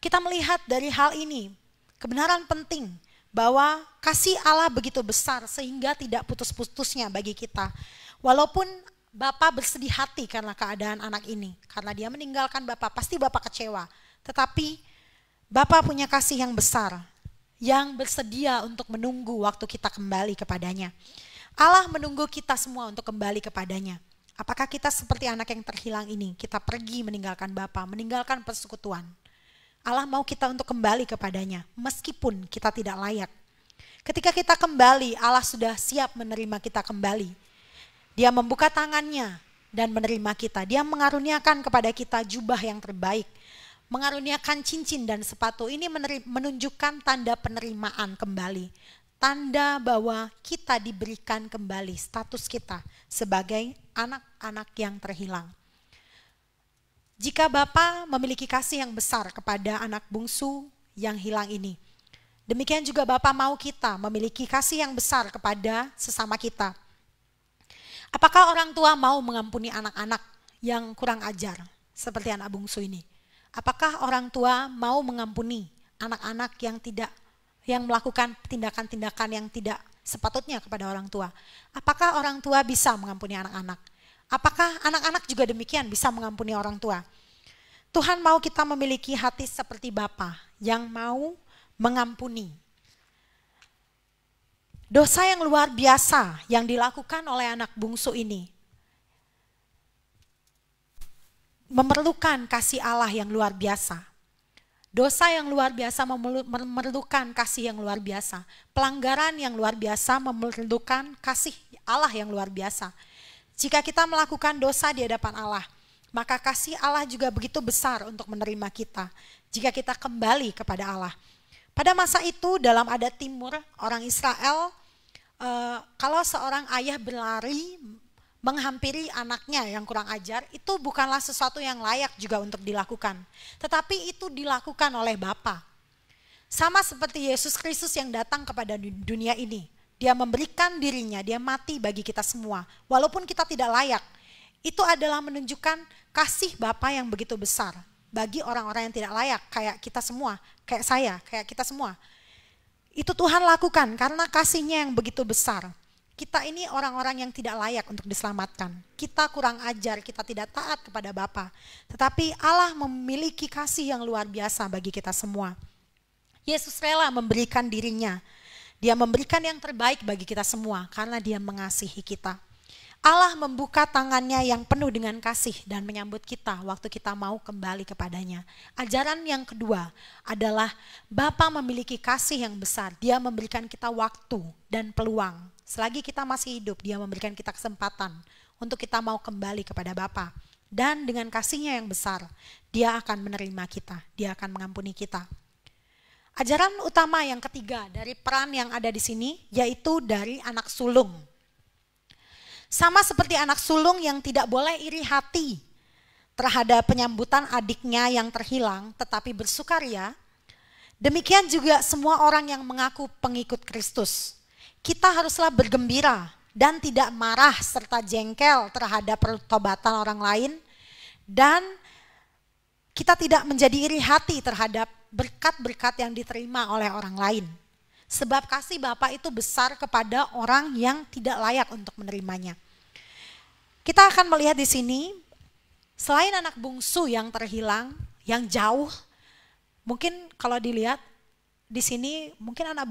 kita melihat dari hal ini, kebenaran penting bahwa kasih Allah begitu besar sehingga tidak putus-putusnya bagi kita. Walaupun Bapa bersedih hati karena keadaan anak ini, karena dia meninggalkan Bapa, pasti Bapa kecewa. Tetapi Bapa punya kasih yang besar, yang bersedia untuk menunggu waktu kita kembali kepadanya. Allah menunggu kita semua untuk kembali kepadanya. Apakah kita seperti anak yang terhilang ini? Kita pergi meninggalkan Bapa, meninggalkan persekutuan. Allah mau kita untuk kembali kepadanya, meskipun kita tidak layak. Ketika kita kembali, Allah sudah siap menerima kita kembali. Dia membuka tangannya dan menerima kita. Dia mengaruniakan kepada kita jubah yang terbaik, mengaruniakan cincin dan sepatu. Ini menunjukkan tanda penerimaan kembali. Tanda bahwa kita diberikan kembali status kita sebagai anak-anak yang terhilang. Jika Bapa memiliki kasih yang besar kepada anak bungsu yang hilang ini, demikian juga Bapa mau kita memiliki kasih yang besar kepada sesama kita. Apakah orang tua mau mengampuni anak-anak yang kurang ajar seperti anak bungsu ini? Apakah orang tua mau mengampuni anak-anak yang melakukan tindakan-tindakan yang tidak sepatutnya kepada orang tua? Apakah orang tua bisa mengampuni anak-anak? Apakah anak-anak juga demikian bisa mengampuni orang tua? Tuhan mau kita memiliki hati seperti Bapa yang mau mengampuni. Dosa yang luar biasa yang dilakukan oleh anak bungsu ini memerlukan kasih Allah yang luar biasa. Dosa yang luar biasa memerlukan kasih yang luar biasa. Pelanggaran yang luar biasa memerlukan kasih Allah yang luar biasa. Jika kita melakukan dosa di hadapan Allah, maka kasih Allah juga begitu besar untuk menerima kita. Jika kita kembali kepada Allah. Pada masa itu dalam adat timur orang Israel, kalau seorang ayah berlari menghampiri anaknya yang kurang ajar, itu bukanlah sesuatu yang layak juga untuk dilakukan. Tetapi itu dilakukan oleh Bapa. Sama seperti Yesus Kristus yang datang kepada dunia ini. Dia memberikan dirinya, dia mati bagi kita semua. Walaupun kita tidak layak, itu adalah menunjukkan kasih Bapa yang begitu besar bagi orang-orang yang tidak layak, kayak kita semua, kayak saya, kayak kita semua. Itu Tuhan lakukan karena kasihnya yang begitu besar. Kita ini orang-orang yang tidak layak untuk diselamatkan. Kita kurang ajar, kita tidak taat kepada Bapa. Tetapi Allah memiliki kasih yang luar biasa bagi kita semua. Yesus rela memberikan dirinya. Dia memberikan yang terbaik bagi kita semua karena dia mengasihi kita. Allah membuka tangannya yang penuh dengan kasih dan menyambut kita waktu kita mau kembali kepadanya. Ajaran yang kedua adalah Bapa memiliki kasih yang besar. Dia memberikan kita waktu dan peluang. Selagi kita masih hidup, dia memberikan kita kesempatan untuk kita mau kembali kepada Bapa. Dan dengan kasihnya yang besar, dia akan menerima kita. Dia akan mengampuni kita. Ajaran utama yang ketiga dari peran yang ada di sini yaitu dari anak sulung. Sama seperti anak sulung yang tidak boleh iri hati terhadap penyambutan adiknya yang terhilang tetapi bersukaria, demikian juga semua orang yang mengaku pengikut Kristus. Kita haruslah bergembira dan tidak marah serta jengkel terhadap pertobatan orang lain, dan kita tidak menjadi iri hati terhadap berkat-berkat yang diterima oleh orang lain. Sebab kasih Bapa itu besar kepada orang yang tidak layak untuk menerimanya. Kita akan melihat di sini, selain anak bungsu yang terhilang, yang jauh, mungkin kalau dilihat di sini, mungkin anak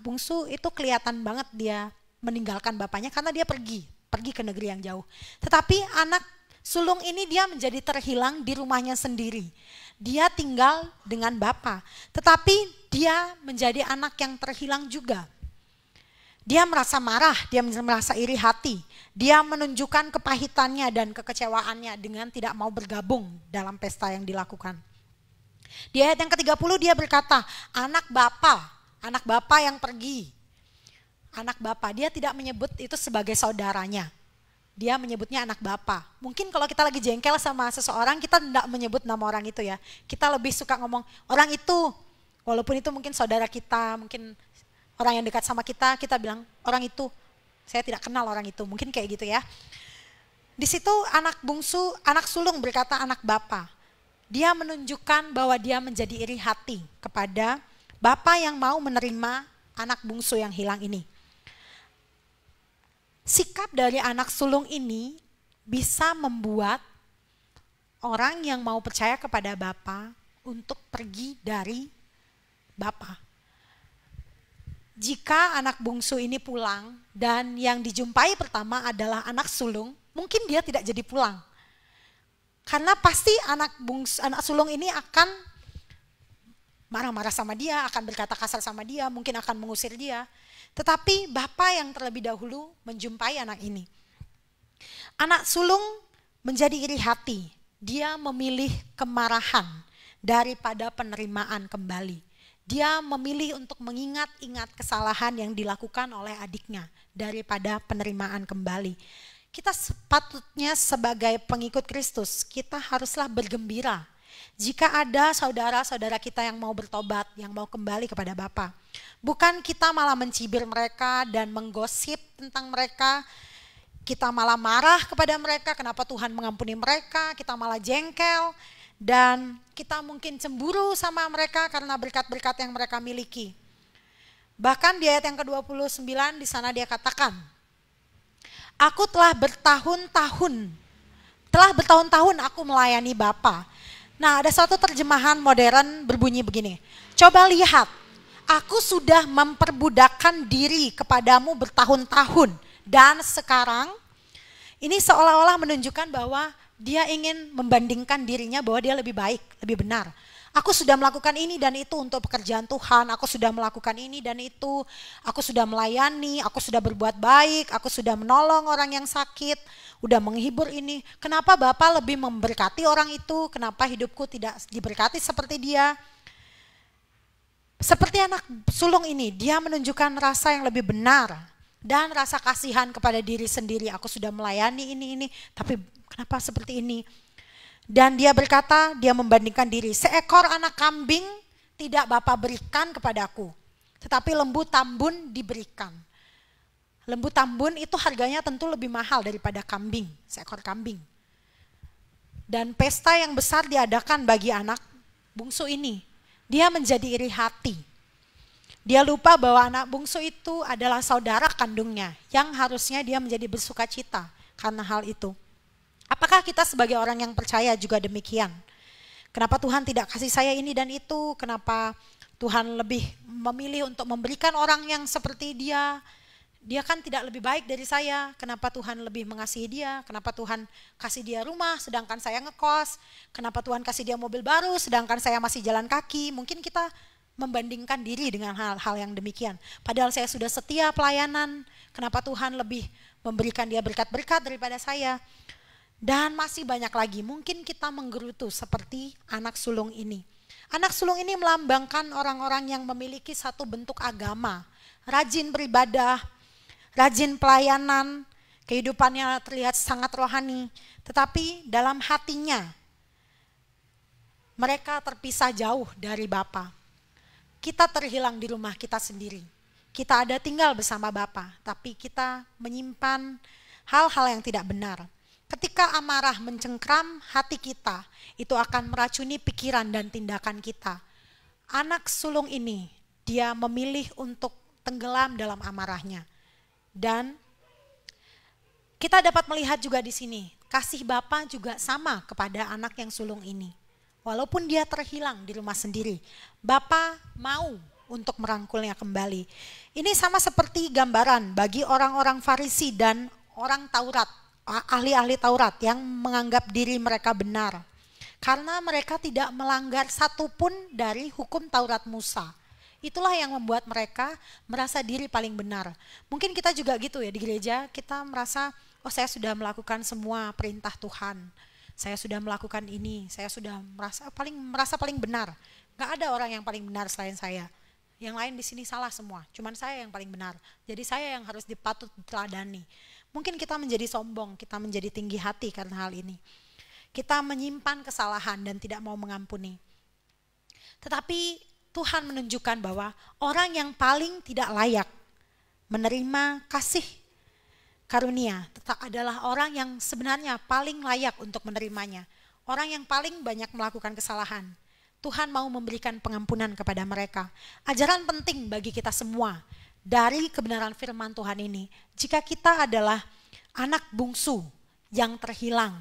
bungsu itu kelihatan banget dia meninggalkan bapaknya karena dia pergi ke negeri yang jauh. Tetapi anak sulung ini dia menjadi terhilang di rumahnya sendiri. Dia tinggal dengan Bapa, tetapi dia menjadi anak yang terhilang juga. Dia merasa marah, dia merasa iri hati. Dia menunjukkan kepahitannya dan kekecewaannya dengan tidak mau bergabung dalam pesta yang dilakukan. Di ayat yang ke-30 dia berkata, anak Bapa yang pergi. Anak Bapa, dia tidak menyebut itu sebagai saudaranya. Dia menyebutnya anak Bapa. Mungkin kalau kita lagi jengkel sama seseorang, kita tidak menyebut nama orang itu ya. Kita lebih suka ngomong orang itu. Walaupun itu mungkin saudara kita, mungkin orang yang dekat sama kita, kita bilang orang itu. Saya tidak kenal orang itu, mungkin kayak gitu ya. Di situ anak sulung berkata anak Bapa. dia menunjukkan bahwa dia menjadi iri hati kepada bapa yang mau menerima anak bungsu yang hilang ini. Sikap dari anak sulung ini bisa membuat orang yang mau percaya kepada bapa untuk pergi dari bapa. Jika anak bungsu ini pulang dan yang dijumpai pertama adalah anak sulung, mungkin dia tidak jadi pulang. Karena pasti anak sulung ini akan marah-marah sama dia, akan berkata kasar sama dia, mungkin akan mengusir dia. Tetapi bapa yang terlebih dahulu menjumpai anak ini. Anak sulung menjadi iri hati. Dia memilih kemarahan daripada penerimaan kembali. Dia memilih untuk mengingat-ingat kesalahan yang dilakukan oleh adiknya daripada penerimaan kembali. Kita sepatutnya sebagai pengikut Kristus, kita haruslah bergembira jika ada saudara-saudara kita yang mau bertobat, yang mau kembali kepada Bapa. Bukan kita malah mencibir mereka dan menggosip tentang mereka, kita malah marah kepada mereka, kenapa Tuhan mengampuni mereka, kita malah jengkel, dan kita mungkin cemburu sama mereka karena berkat-berkat yang mereka miliki. Bahkan di ayat yang ke-29 di sana dia katakan, aku telah bertahun-tahun aku melayani Bapa. Nah, ada suatu terjemahan modern berbunyi begini, coba lihat, aku sudah memperbudakkan diri kepadamu bertahun-tahun, dan sekarang ini seolah-olah menunjukkan bahwa dia ingin membandingkan dirinya bahwa dia lebih baik, lebih benar. Aku sudah melakukan ini dan itu untuk pekerjaan Tuhan, aku sudah melakukan ini dan itu, aku sudah melayani, aku sudah berbuat baik, aku sudah menolong orang yang sakit, udah menghibur ini. Kenapa Bapak lebih memberkati orang itu? Kenapa hidupku tidak diberkati seperti dia? Seperti anak sulung ini, dia menunjukkan rasa yang lebih benar dan rasa kasihan kepada diri sendiri. Aku sudah melayani ini, tapi kenapa seperti ini? Dan dia berkata, dia membandingkan diri, seekor anak kambing tidak Bapak berikan kepadaku, tetapi lembu tambun diberikan. Lembu tambun itu harganya tentu lebih mahal daripada kambing, seekor kambing. Dan pesta yang besar diadakan bagi anak bungsu ini. Dia menjadi iri hati. Dia lupa bahwa anak bungsu itu adalah saudara kandungnya, yang harusnya dia menjadi bersukacita karena hal itu. Apakah kita sebagai orang yang percaya juga demikian? Kenapa Tuhan tidak kasih saya ini dan itu? Kenapa Tuhan lebih memilih untuk memberikan orang yang seperti dia? Dia kan tidak lebih baik dari saya. Kenapa Tuhan lebih mengasihi dia? Kenapa Tuhan kasih dia rumah sedangkan saya ngekos? Kenapa Tuhan kasih dia mobil baru sedangkan saya masih jalan kaki? Mungkin kita membandingkan diri dengan hal-hal yang demikian. Padahal saya sudah setia pelayanan. Kenapa Tuhan lebih memberikan dia berkat-berkat daripada saya? Dan masih banyak lagi, mungkin kita menggerutu seperti anak sulung ini. Anak sulung ini melambangkan orang-orang yang memiliki satu bentuk agama, rajin beribadah, rajin pelayanan, kehidupannya terlihat sangat rohani, tetapi dalam hatinya mereka terpisah jauh dari Bapa. Kita terhilang di rumah kita sendiri. Kita ada tinggal bersama Bapa, tapi kita menyimpan hal-hal yang tidak benar. Ketika amarah mencengkram hati kita, itu akan meracuni pikiran dan tindakan kita. Anak sulung ini, dia memilih untuk tenggelam dalam amarahnya. Dan kita dapat melihat juga di sini, kasih Bapa juga sama kepada anak yang sulung ini. Walaupun dia terhilang di rumah sendiri, Bapa mau untuk merangkulnya kembali. Ini sama seperti gambaran bagi orang-orang Farisi dan orang Taurat, ahli-ahli Taurat yang menganggap diri mereka benar karena mereka tidak melanggar satupun dari hukum Taurat Musa. Itulah yang membuat mereka merasa diri paling benar. Mungkin kita juga gitu ya di gereja, kita merasa, oh saya sudah melakukan semua perintah Tuhan, saya sudah melakukan ini, saya sudah merasa paling benar. Gak ada orang yang paling benar selain saya. Yang lain di sini salah semua, cuman saya yang paling benar. Jadi saya yang harus dipatut diteladani. Mungkin kita menjadi sombong, kita menjadi tinggi hati karena hal ini. Kita menyimpan kesalahan dan tidak mau mengampuni. Tetapi Tuhan menunjukkan bahwa orang yang paling tidak layak menerima kasih karunia tetap adalah orang yang sebenarnya paling layak untuk menerimanya. orang yang paling banyak melakukan kesalahan. Tuhan mau memberikan pengampunan kepada mereka. Ajaran penting bagi kita semua dari kebenaran firman Tuhan ini. Jika kita adalah anak bungsu yang terhilang,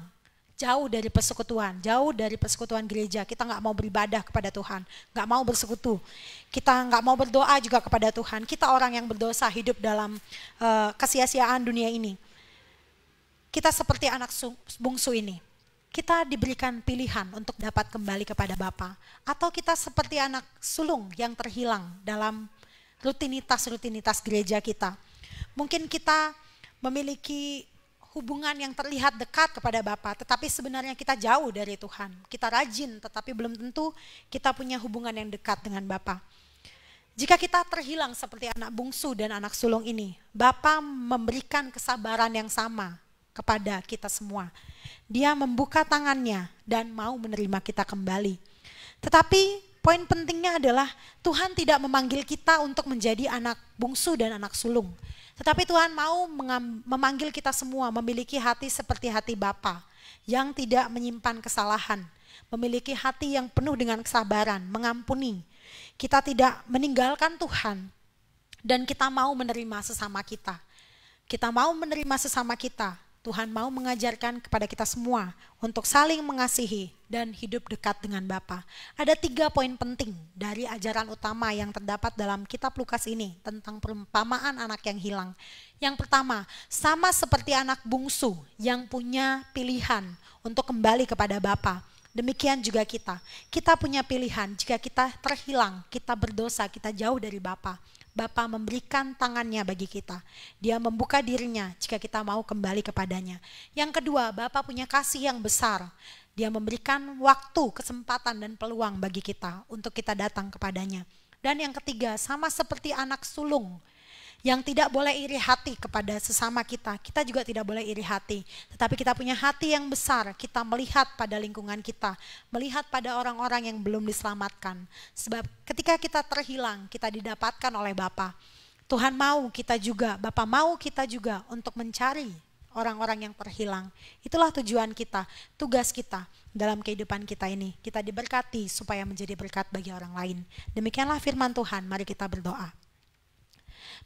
jauh dari persekutuan gereja, kita nggak mau beribadah kepada Tuhan, nggak mau bersekutu, kita nggak mau berdoa juga kepada Tuhan, kita orang yang berdosa hidup dalam kesia-siaan dunia ini. Kita seperti anak bungsu ini, kita diberikan pilihan untuk dapat kembali kepada Bapa, atau kita seperti anak sulung yang terhilang dalam rutinitas gereja kita. Mungkin kita memiliki hubungan yang terlihat dekat kepada Bapa, tetapi sebenarnya kita jauh dari Tuhan. Kita rajin, tetapi belum tentu kita punya hubungan yang dekat dengan Bapa. Jika kita terhilang seperti anak bungsu dan anak sulung ini, Bapa memberikan kesabaran yang sama kepada kita semua. Dia membuka tangannya dan mau menerima kita kembali. Tetapi poin pentingnya adalah Tuhan tidak memanggil kita untuk menjadi anak bungsu dan anak sulung. Tetapi Tuhan mau memanggil kita semua memiliki hati seperti hati Bapa yang tidak menyimpan kesalahan, memiliki hati yang penuh dengan kesabaran, mengampuni. Kita tidak meninggalkan Tuhan dan kita mau menerima sesama kita. Kita mau menerima sesama kita. Tuhan mau mengajarkan kepada kita semua untuk saling mengasihi dan hidup dekat dengan Bapa. Ada 3 poin penting dari ajaran utama yang terdapat dalam kitab Lukas ini tentang perumpamaan anak yang hilang. Yang pertama, sama seperti anak bungsu yang punya pilihan untuk kembali kepada Bapa. Demikian juga kita. Kita punya pilihan jika kita terhilang, kita berdosa, kita jauh dari Bapa. Bapa memberikan tangannya bagi kita. Dia membuka dirinya jika kita mau kembali kepadanya. Yang kedua, Bapa punya kasih yang besar. Dia memberikan waktu, kesempatan, dan peluang bagi kita untuk kita datang kepadanya. Dan yang ketiga, sama seperti anak sulung yang tidak boleh iri hati kepada sesama kita. Kita juga tidak boleh iri hati. Tetapi kita punya hati yang besar. Kita melihat pada lingkungan kita. Melihat pada orang-orang yang belum diselamatkan. Sebab ketika kita terhilang, kita didapatkan oleh Bapa. Tuhan mau kita juga, Bapa mau kita juga untuk mencari orang-orang yang terhilang. Itulah tujuan kita, tugas kita dalam kehidupan kita ini. Kita diberkati supaya menjadi berkat bagi orang lain. Demikianlah firman Tuhan, mari kita berdoa.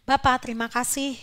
Bapa, terima kasih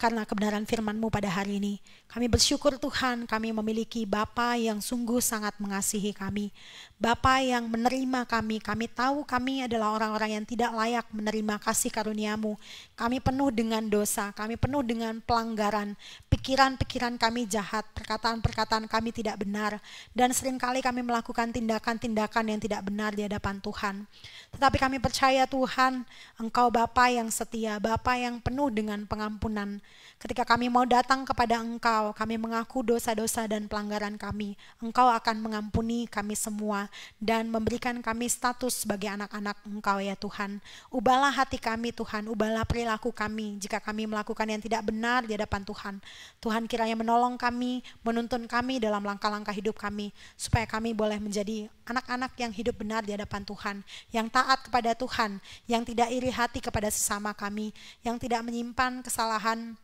karena kebenaran firman-Mu pada hari ini. Kami bersyukur Tuhan, kami memiliki Bapa yang sungguh sangat mengasihi kami. Bapa yang menerima kami. Kami tahu kami adalah orang-orang yang tidak layak menerima kasih karunia-Mu. Kami penuh dengan dosa, kami penuh dengan pelanggaran. Pikiran-pikiran kami jahat, perkataan-perkataan kami tidak benar. Dan seringkali kami melakukan tindakan-tindakan yang tidak benar di hadapan Tuhan. Tetapi kami percaya Tuhan, Engkau Bapa yang setia, Bapa yang penuh dengan pengampunan. Ketika kami mau datang kepada Engkau, kami mengaku dosa-dosa dan pelanggaran kami. Engkau akan mengampuni kami semua dan memberikan kami status sebagai anak-anak Engkau ya Tuhan. Ubahlah hati kami Tuhan, ubahlah perilaku kami jika kami melakukan yang tidak benar di hadapan Tuhan. Tuhan kiranya menolong kami, menuntun kami dalam langkah-langkah hidup kami, supaya kami boleh menjadi anak-anak yang hidup benar di hadapan Tuhan, yang taat kepada Tuhan, yang tidak iri hati kepada sesama kami, yang tidak menyimpan kesalahan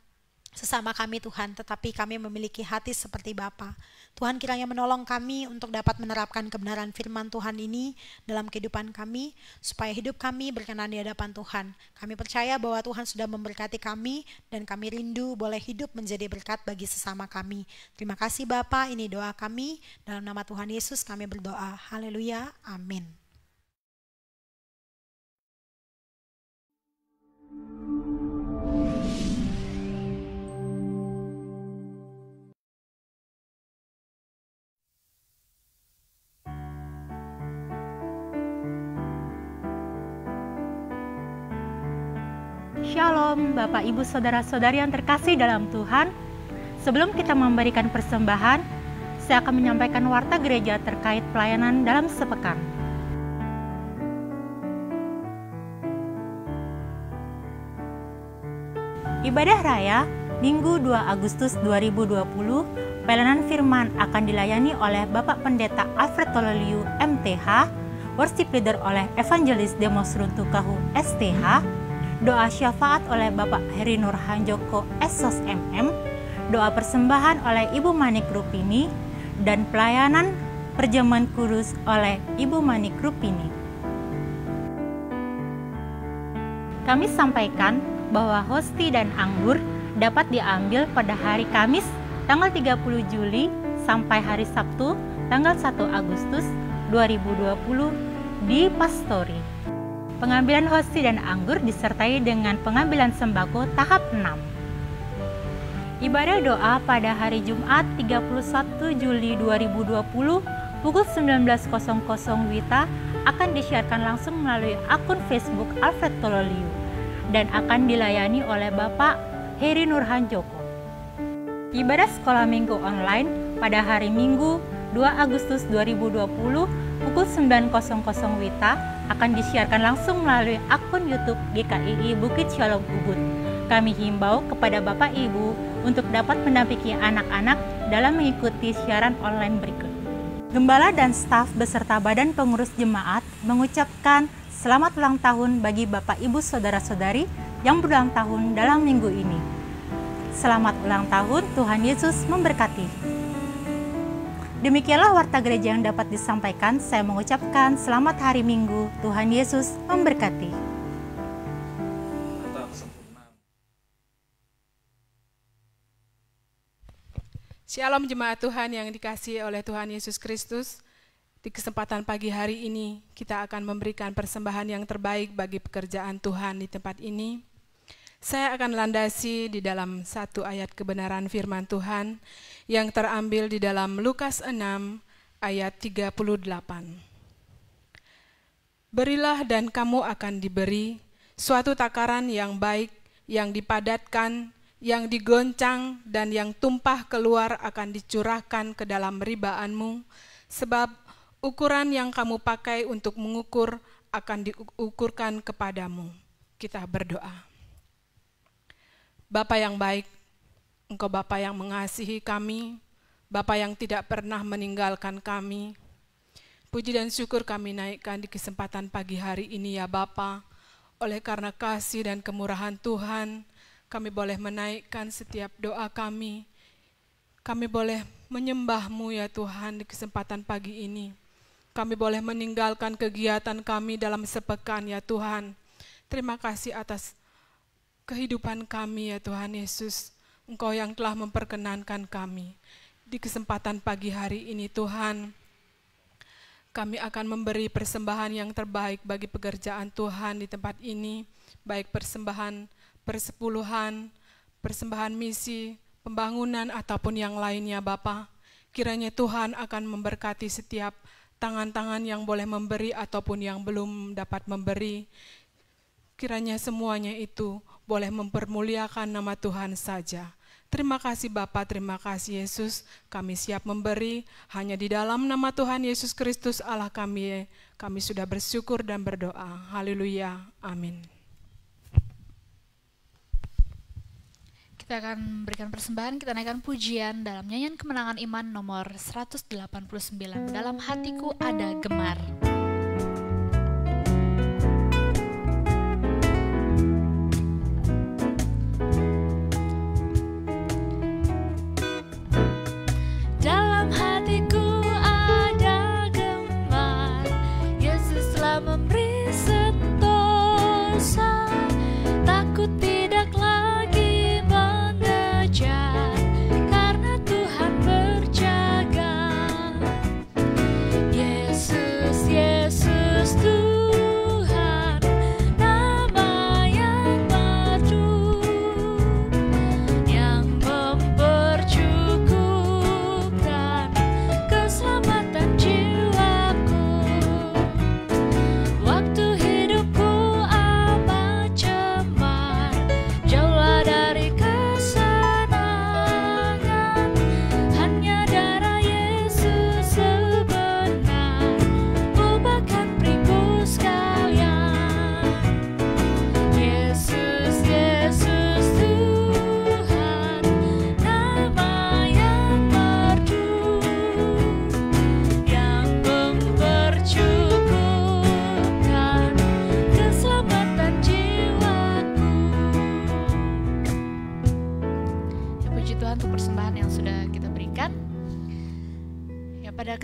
sesama kami Tuhan, tetapi kami memiliki hati seperti Bapa. Tuhan kiranya menolong kami untuk dapat menerapkan kebenaran firman Tuhan ini dalam kehidupan kami, supaya hidup kami berkenan di hadapan Tuhan. Kami percaya bahwa Tuhan sudah memberkati kami, dan kami rindu boleh hidup menjadi berkat bagi sesama kami. Terima kasih Bapa, ini doa kami, dalam nama Tuhan Yesus kami berdoa. Haleluya, amin. Shalom Bapak Ibu Saudara-saudari yang terkasih dalam Tuhan. Sebelum kita memberikan persembahan, saya akan menyampaikan warta gereja terkait pelayanan dalam sepekan. Ibadah Raya Minggu 2 Agustus 2020, pelayanan firman akan dilayani oleh Bapak Pendeta Alfred Tololiu MTH, worship leader oleh Evangelis Demos Runtukahu STH, doa syafaat oleh Bapak Heri Nur Hanjoko SOS MM, doa persembahan oleh Ibu Manik Rupini, dan pelayanan perjamuan kudus oleh Ibu Mani Krupini. Kami sampaikan bahwa hosti dan anggur dapat diambil pada hari Kamis tanggal 30 Juli sampai hari Sabtu tanggal 1 Agustus 2020 di Pastori. Pengambilan hosti dan anggur disertai dengan pengambilan sembako tahap 6. Ibadah doa pada hari Jumat 31 Juli 2020 pukul 19.00 WITA akan disiarkan langsung melalui akun Facebook Alfred Tololiu dan akan dilayani oleh Bapak Heri Nurhan Joko. Ibadah sekolah minggu online pada hari Minggu 2 Agustus 2020 pukul 9.00 WITA akan disiarkan langsung melalui akun YouTube GKII Bukit Shalom Ubud. Kami himbau kepada Bapak Ibu untuk dapat mendampingi anak-anak dalam mengikuti siaran online berikut. Gembala dan staf beserta Badan Pengurus Jemaat mengucapkan selamat ulang tahun bagi Bapak Ibu Saudara-saudari yang berulang tahun dalam minggu ini. Selamat ulang tahun, Tuhan Yesus memberkati. Demikianlah warta gereja yang dapat disampaikan. Saya mengucapkan selamat hari Minggu, Tuhan Yesus memberkati. Shalom jemaat Tuhan yang dikasihi oleh Tuhan Yesus Kristus. Di kesempatan pagi hari ini kita akan memberikan persembahan yang terbaik bagi pekerjaan Tuhan di tempat ini. Saya akan landasi di dalam satu ayat kebenaran firman Tuhan yang terambil di dalam Lukas 6 ayat 38. Berilah dan kamu akan diberi suatu takaran yang baik, yang dipadatkan, yang digoncang dan yang tumpah keluar akan dicurahkan ke dalam ribaanmu, sebab ukuran yang kamu pakai untuk mengukur akan diukurkan kepadamu. Kita berdoa. Bapa yang baik, Engkau Bapa yang mengasihi kami, Bapa yang tidak pernah meninggalkan kami. Puji dan syukur kami naikkan di kesempatan pagi hari ini ya Bapa. Oleh karena kasih dan kemurahan Tuhan, kami boleh menaikkan setiap doa kami. Kami boleh menyembah-Mu ya Tuhan di kesempatan pagi ini. Kami boleh meninggalkan kegiatan kami dalam sepekan ya Tuhan. Terima kasih atas kehidupan kami ya Tuhan Yesus. Engkau yang telah memperkenankan kami. Di kesempatan pagi hari ini Tuhan, kami akan memberi persembahan yang terbaik bagi pekerjaan Tuhan di tempat ini. Baik persembahan persepuluhan, persembahan misi, pembangunan, ataupun yang lainnya Bapa. Kiranya Tuhan akan memberkati setiap tangan-tangan yang boleh memberi ataupun yang belum dapat memberi. Kiranya semuanya itu boleh mempermuliakan nama Tuhan saja. Terima kasih Bapa, terima kasih Yesus. Kami siap memberi hanya di dalam nama Tuhan Yesus Kristus Allah kami. Kami sudah bersyukur dan berdoa. Haleluya. Amin. Kita akan memberikan persembahan, kita naikkan pujian dalam nyanyian kemenangan iman nomor 189. Dalam hatiku ada gemar. Dalam hatiku ada gemar, Yesus telah memberi sentosa, takut tidak lagi mengejar, karena Tuhan berjaga. Yesus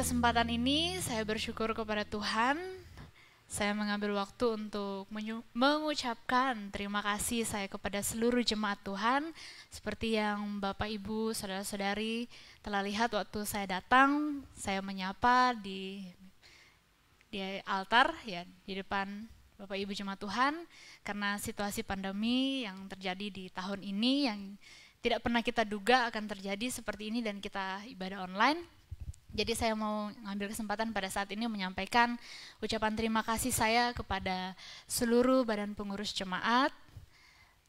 kesempatan ini saya bersyukur kepada Tuhan. Saya mengambil waktu untuk mengucapkan terima kasih saya kepada seluruh jemaat Tuhan. Seperti yang Bapak, Ibu, Saudara-saudari telah lihat waktu saya datang, saya menyapa di altar, ya, di depan Bapak, Ibu jemaat Tuhan. Karena situasi pandemi yang terjadi di tahun ini yang tidak pernah kita duga akan terjadi seperti ini dan kita ibadah online. Jadi saya mau ngambil kesempatan pada saat ini menyampaikan ucapan terima kasih saya kepada seluruh badan pengurus jemaat,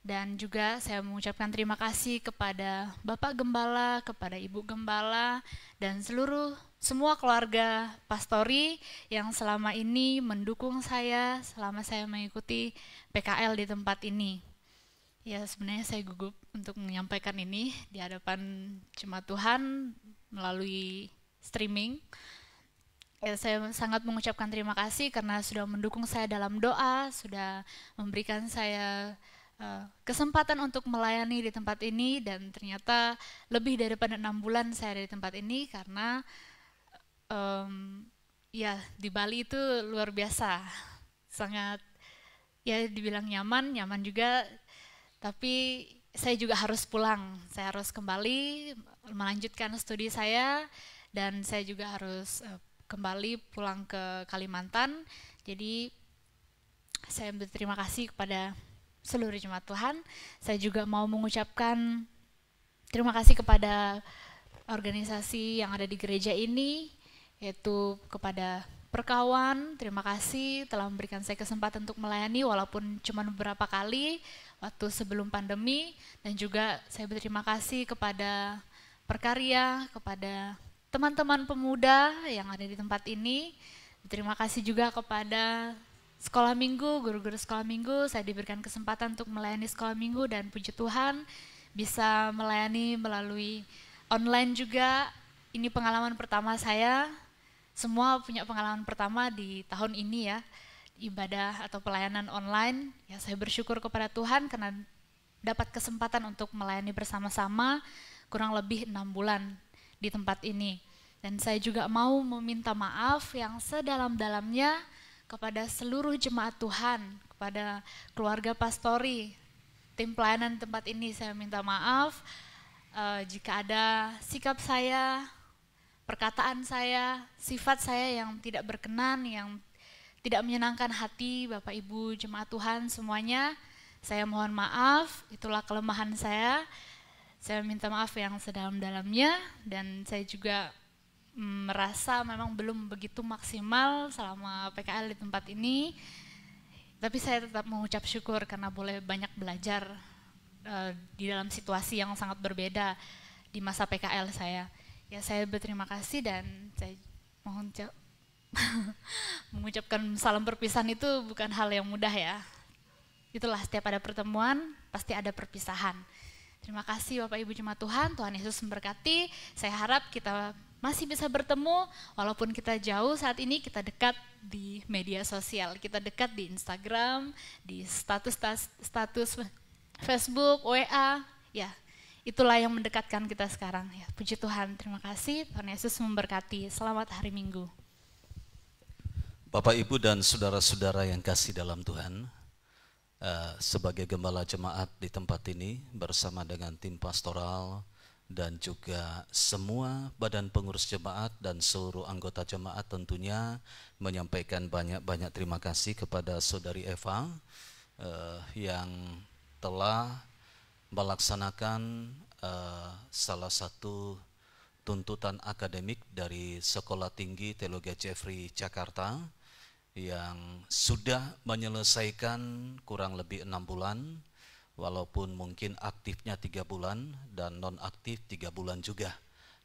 dan juga saya mengucapkan terima kasih kepada Bapak Gembala, kepada Ibu Gembala, dan semua keluarga pastori yang selama ini mendukung saya selama saya mengikuti PKL di tempat ini. Ya, sebenarnya saya gugup untuk menyampaikan ini di hadapan jemaat Tuhan melalui streaming. Ya, saya sangat mengucapkan terima kasih karena sudah mendukung saya dalam doa, sudah memberikan saya kesempatan untuk melayani di tempat ini, dan ternyata lebih daripada 6 bulan saya ada di tempat ini karena ya di Bali itu luar biasa, sangat ya dibilang nyaman juga, tapi saya juga harus pulang, saya harus kembali melanjutkan studi saya. Dan saya juga harus kembali pulang ke Kalimantan. Jadi saya berterima kasih kepada seluruh jemaat Tuhan. Saya juga mau mengucapkan terima kasih kepada organisasi yang ada di gereja ini, yaitu kepada Perkawan. Terima kasih telah memberikan saya kesempatan untuk melayani walaupun cuma beberapa kali waktu sebelum pandemi. Dan juga saya berterima kasih kepada Perkarya, kepada teman-teman pemuda yang ada di tempat ini. Terima kasih juga kepada sekolah minggu, guru-guru sekolah minggu. Saya diberikan kesempatan untuk melayani sekolah minggu dan puji Tuhan bisa melayani melalui online juga. Ini pengalaman pertama saya. Semua punya pengalaman pertama di tahun ini ya, ibadah atau pelayanan online. Ya, saya bersyukur kepada Tuhan karena dapat kesempatan untuk melayani bersama-sama kurang lebih 6 bulan di tempat ini. Dan saya juga mau meminta maaf yang sedalam-dalamnya kepada seluruh jemaat Tuhan, kepada keluarga pastori, tim pelayanan tempat ini. Saya minta maaf jika ada sikap saya, perkataan saya, sifat saya yang tidak berkenan, yang tidak menyenangkan hati Bapak Ibu jemaat Tuhan semuanya. Saya mohon maaf, itulah kelemahan saya. Saya minta maaf yang sedalam-dalamnya, dan saya juga merasa memang belum begitu maksimal selama PKL di tempat ini. Tapi saya tetap mengucap syukur karena boleh banyak belajar di dalam situasi yang sangat berbeda di masa PKL saya. Ya, saya berterima kasih dan saya mohon mengucapkan salam perpisahan itu bukan hal yang mudah ya. Itulah, setiap ada pertemuan pasti ada perpisahan. Terima kasih Bapak Ibu jemaat Tuhan, Tuhan Yesus memberkati. Saya harap kita masih bisa bertemu, walaupun kita jauh saat ini, kita dekat di media sosial. Kita dekat di Instagram, di status Facebook, WA, ya itulah yang mendekatkan kita sekarang. Ya, puji Tuhan, terima kasih, Tuhan Yesus memberkati. Selamat hari Minggu. Bapak Ibu dan saudara-saudara yang kasih dalam Tuhan, sebagai gembala jemaat di tempat ini bersama dengan tim pastoral dan juga semua badan pengurus jemaat dan seluruh anggota jemaat tentunya menyampaikan banyak-banyak terima kasih kepada Saudari Eva yang telah melaksanakan salah satu tuntutan akademik dari Sekolah Tinggi Teologi Jeffrey Jakarta yang sudah menyelesaikan kurang lebih 6 bulan, walaupun mungkin aktifnya 3 bulan dan non-aktif 3 bulan juga,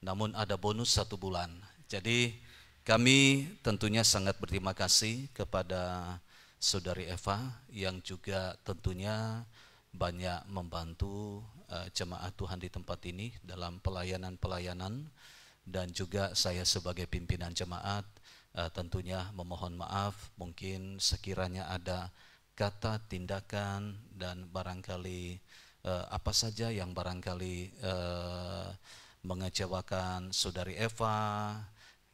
namun ada bonus 1 bulan. Jadi kami tentunya sangat berterima kasih kepada Saudari Eva yang juga tentunya banyak membantu jemaat Tuhan di tempat ini dalam pelayanan-pelayanan, dan juga saya sebagai pimpinan jemaat tentunya memohon maaf mungkin sekiranya ada kata, tindakan, dan barangkali apa saja yang barangkali mengecewakan Saudari Eva,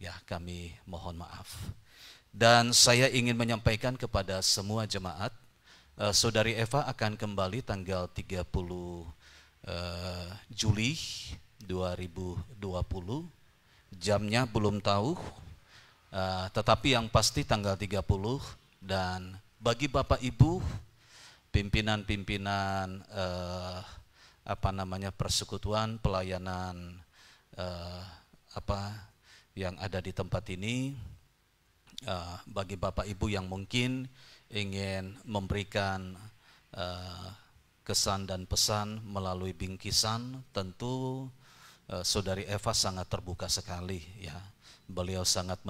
ya kami mohon maaf. Dan saya ingin menyampaikan kepada semua jemaat, Saudari Eva akan kembali tanggal 30 Juli 2020. Jamnya belum tahu, tetapi yang pasti tanggal 30. Dan bagi Bapak Ibu, pimpinan-pimpinan persekutuan pelayanan yang ada di tempat ini, bagi Bapak Ibu yang mungkin ingin memberikan kesan dan pesan melalui bingkisan, tentu Saudari Eva sangat terbuka sekali ya. Beliau sangat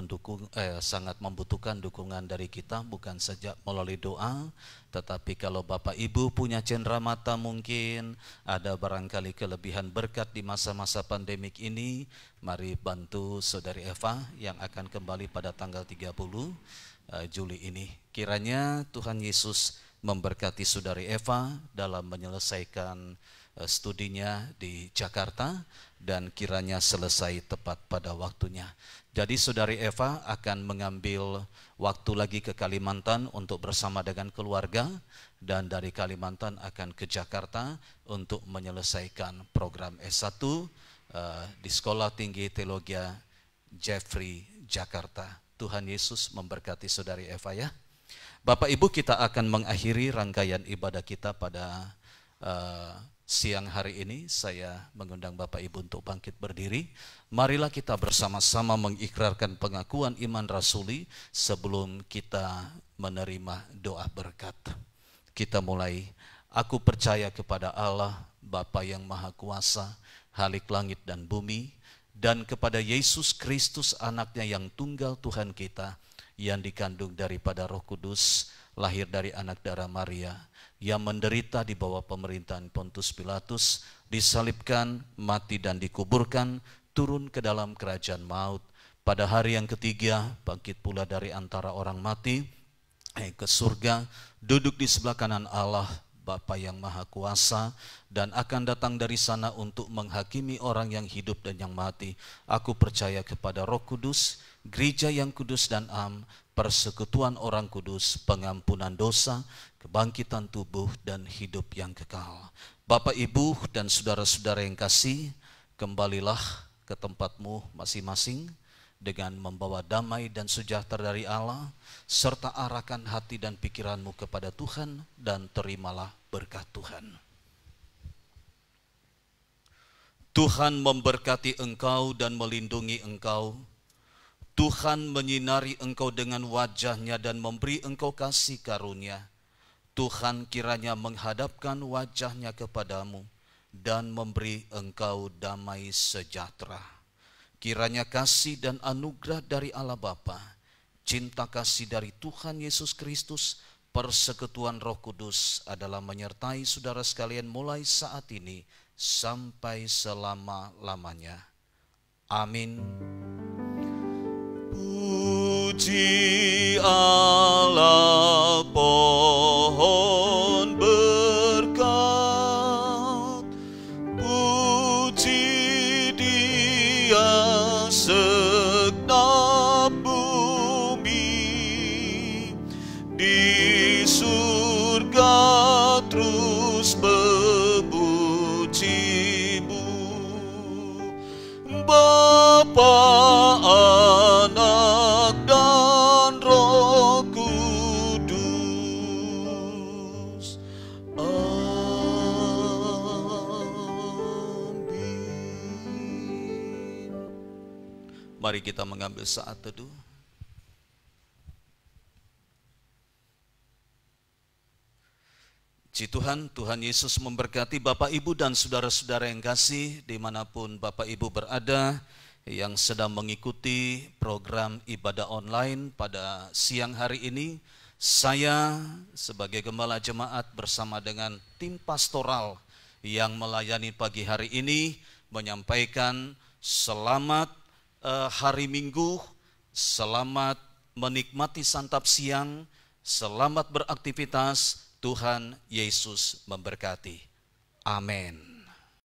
membutuhkan dukungan dari kita, bukan saja melalui doa, tetapi kalau Bapak Ibu punya cendera mata, mungkin ada barangkali kelebihan berkat di masa-masa pandemik ini, mari bantu Saudari Eva yang akan kembali pada tanggal 30 Juli ini. Kiranya Tuhan Yesus memberkati Saudari Eva dalam menyelesaikan studinya di Jakarta, dan kiranya selesai tepat pada waktunya. Jadi Saudari Eva akan mengambil waktu lagi ke Kalimantan untuk bersama dengan keluarga, dan dari Kalimantan akan ke Jakarta untuk menyelesaikan program S1 di Sekolah Tinggi Teologi Jeffrey Jakarta. Tuhan Yesus memberkati Saudari Eva ya. Bapak Ibu, kita akan mengakhiri rangkaian ibadah kita pada siang hari ini. Saya mengundang Bapak Ibu untuk bangkit berdiri. Marilah kita bersama-sama mengikrarkan pengakuan iman rasuli sebelum kita menerima doa berkat. Kita mulai. Aku percaya kepada Allah, Bapa yang Maha Kuasa, Khalik langit dan bumi, dan kepada Yesus Kristus anaknya yang tunggal Tuhan kita, yang dikandung daripada Roh Kudus, lahir dari anak darah Maria, yang menderita di bawah pemerintahan Pontius Pilatus, disalibkan, mati dan dikuburkan, turun ke dalam kerajaan maut. Pada hari yang ketiga, bangkit pula dari antara orang mati, ke surga, duduk di sebelah kanan Allah, Bapa yang Maha Kuasa, dan akan datang dari sana untuk menghakimi orang yang hidup dan yang mati. Aku percaya kepada Roh Kudus, gereja yang kudus dan am, persekutuan orang kudus, pengampunan dosa, kebangkitan tubuh, dan hidup yang kekal. Bapak, Ibu, dan saudara-saudara yang kasih, kembalilah ke tempatmu masing-masing dengan membawa damai dan sejahtera dari Allah, serta arahkan hati dan pikiranmu kepada Tuhan, dan terimalah berkat Tuhan. Tuhan memberkati engkau dan melindungi engkau. Tuhan menyinari engkau dengan wajah-Nya dan memberi engkau kasih karunia. Tuhan kiranya menghadapkan wajah-Nya kepadamu dan memberi engkau damai sejahtera. Kiranya kasih dan anugerah dari Allah Bapa, cinta kasih dari Tuhan Yesus Kristus, persekutuan Roh Kudus adalah menyertai saudara sekalian mulai saat ini sampai selama-lamanya. Amin. Puji Allah, pohon berkat, puji Dia segenap bumi, di surga terus memuji-Mu, Bapa, Anak, dan Roh Kudus. Amin. Mari kita mengambil saat teduh. Puji Tuhan, Tuhan Yesus memberkati Bapak Ibu dan saudara-saudara yang kasih dimanapun Bapak Ibu berada, yang sedang mengikuti program ibadah online pada siang hari ini. Saya sebagai gembala jemaat bersama dengan tim pastoral yang melayani pagi hari ini menyampaikan selamat hari Minggu, selamat menikmati santap siang, selamat beraktivitas. Tuhan Yesus memberkati. Amin.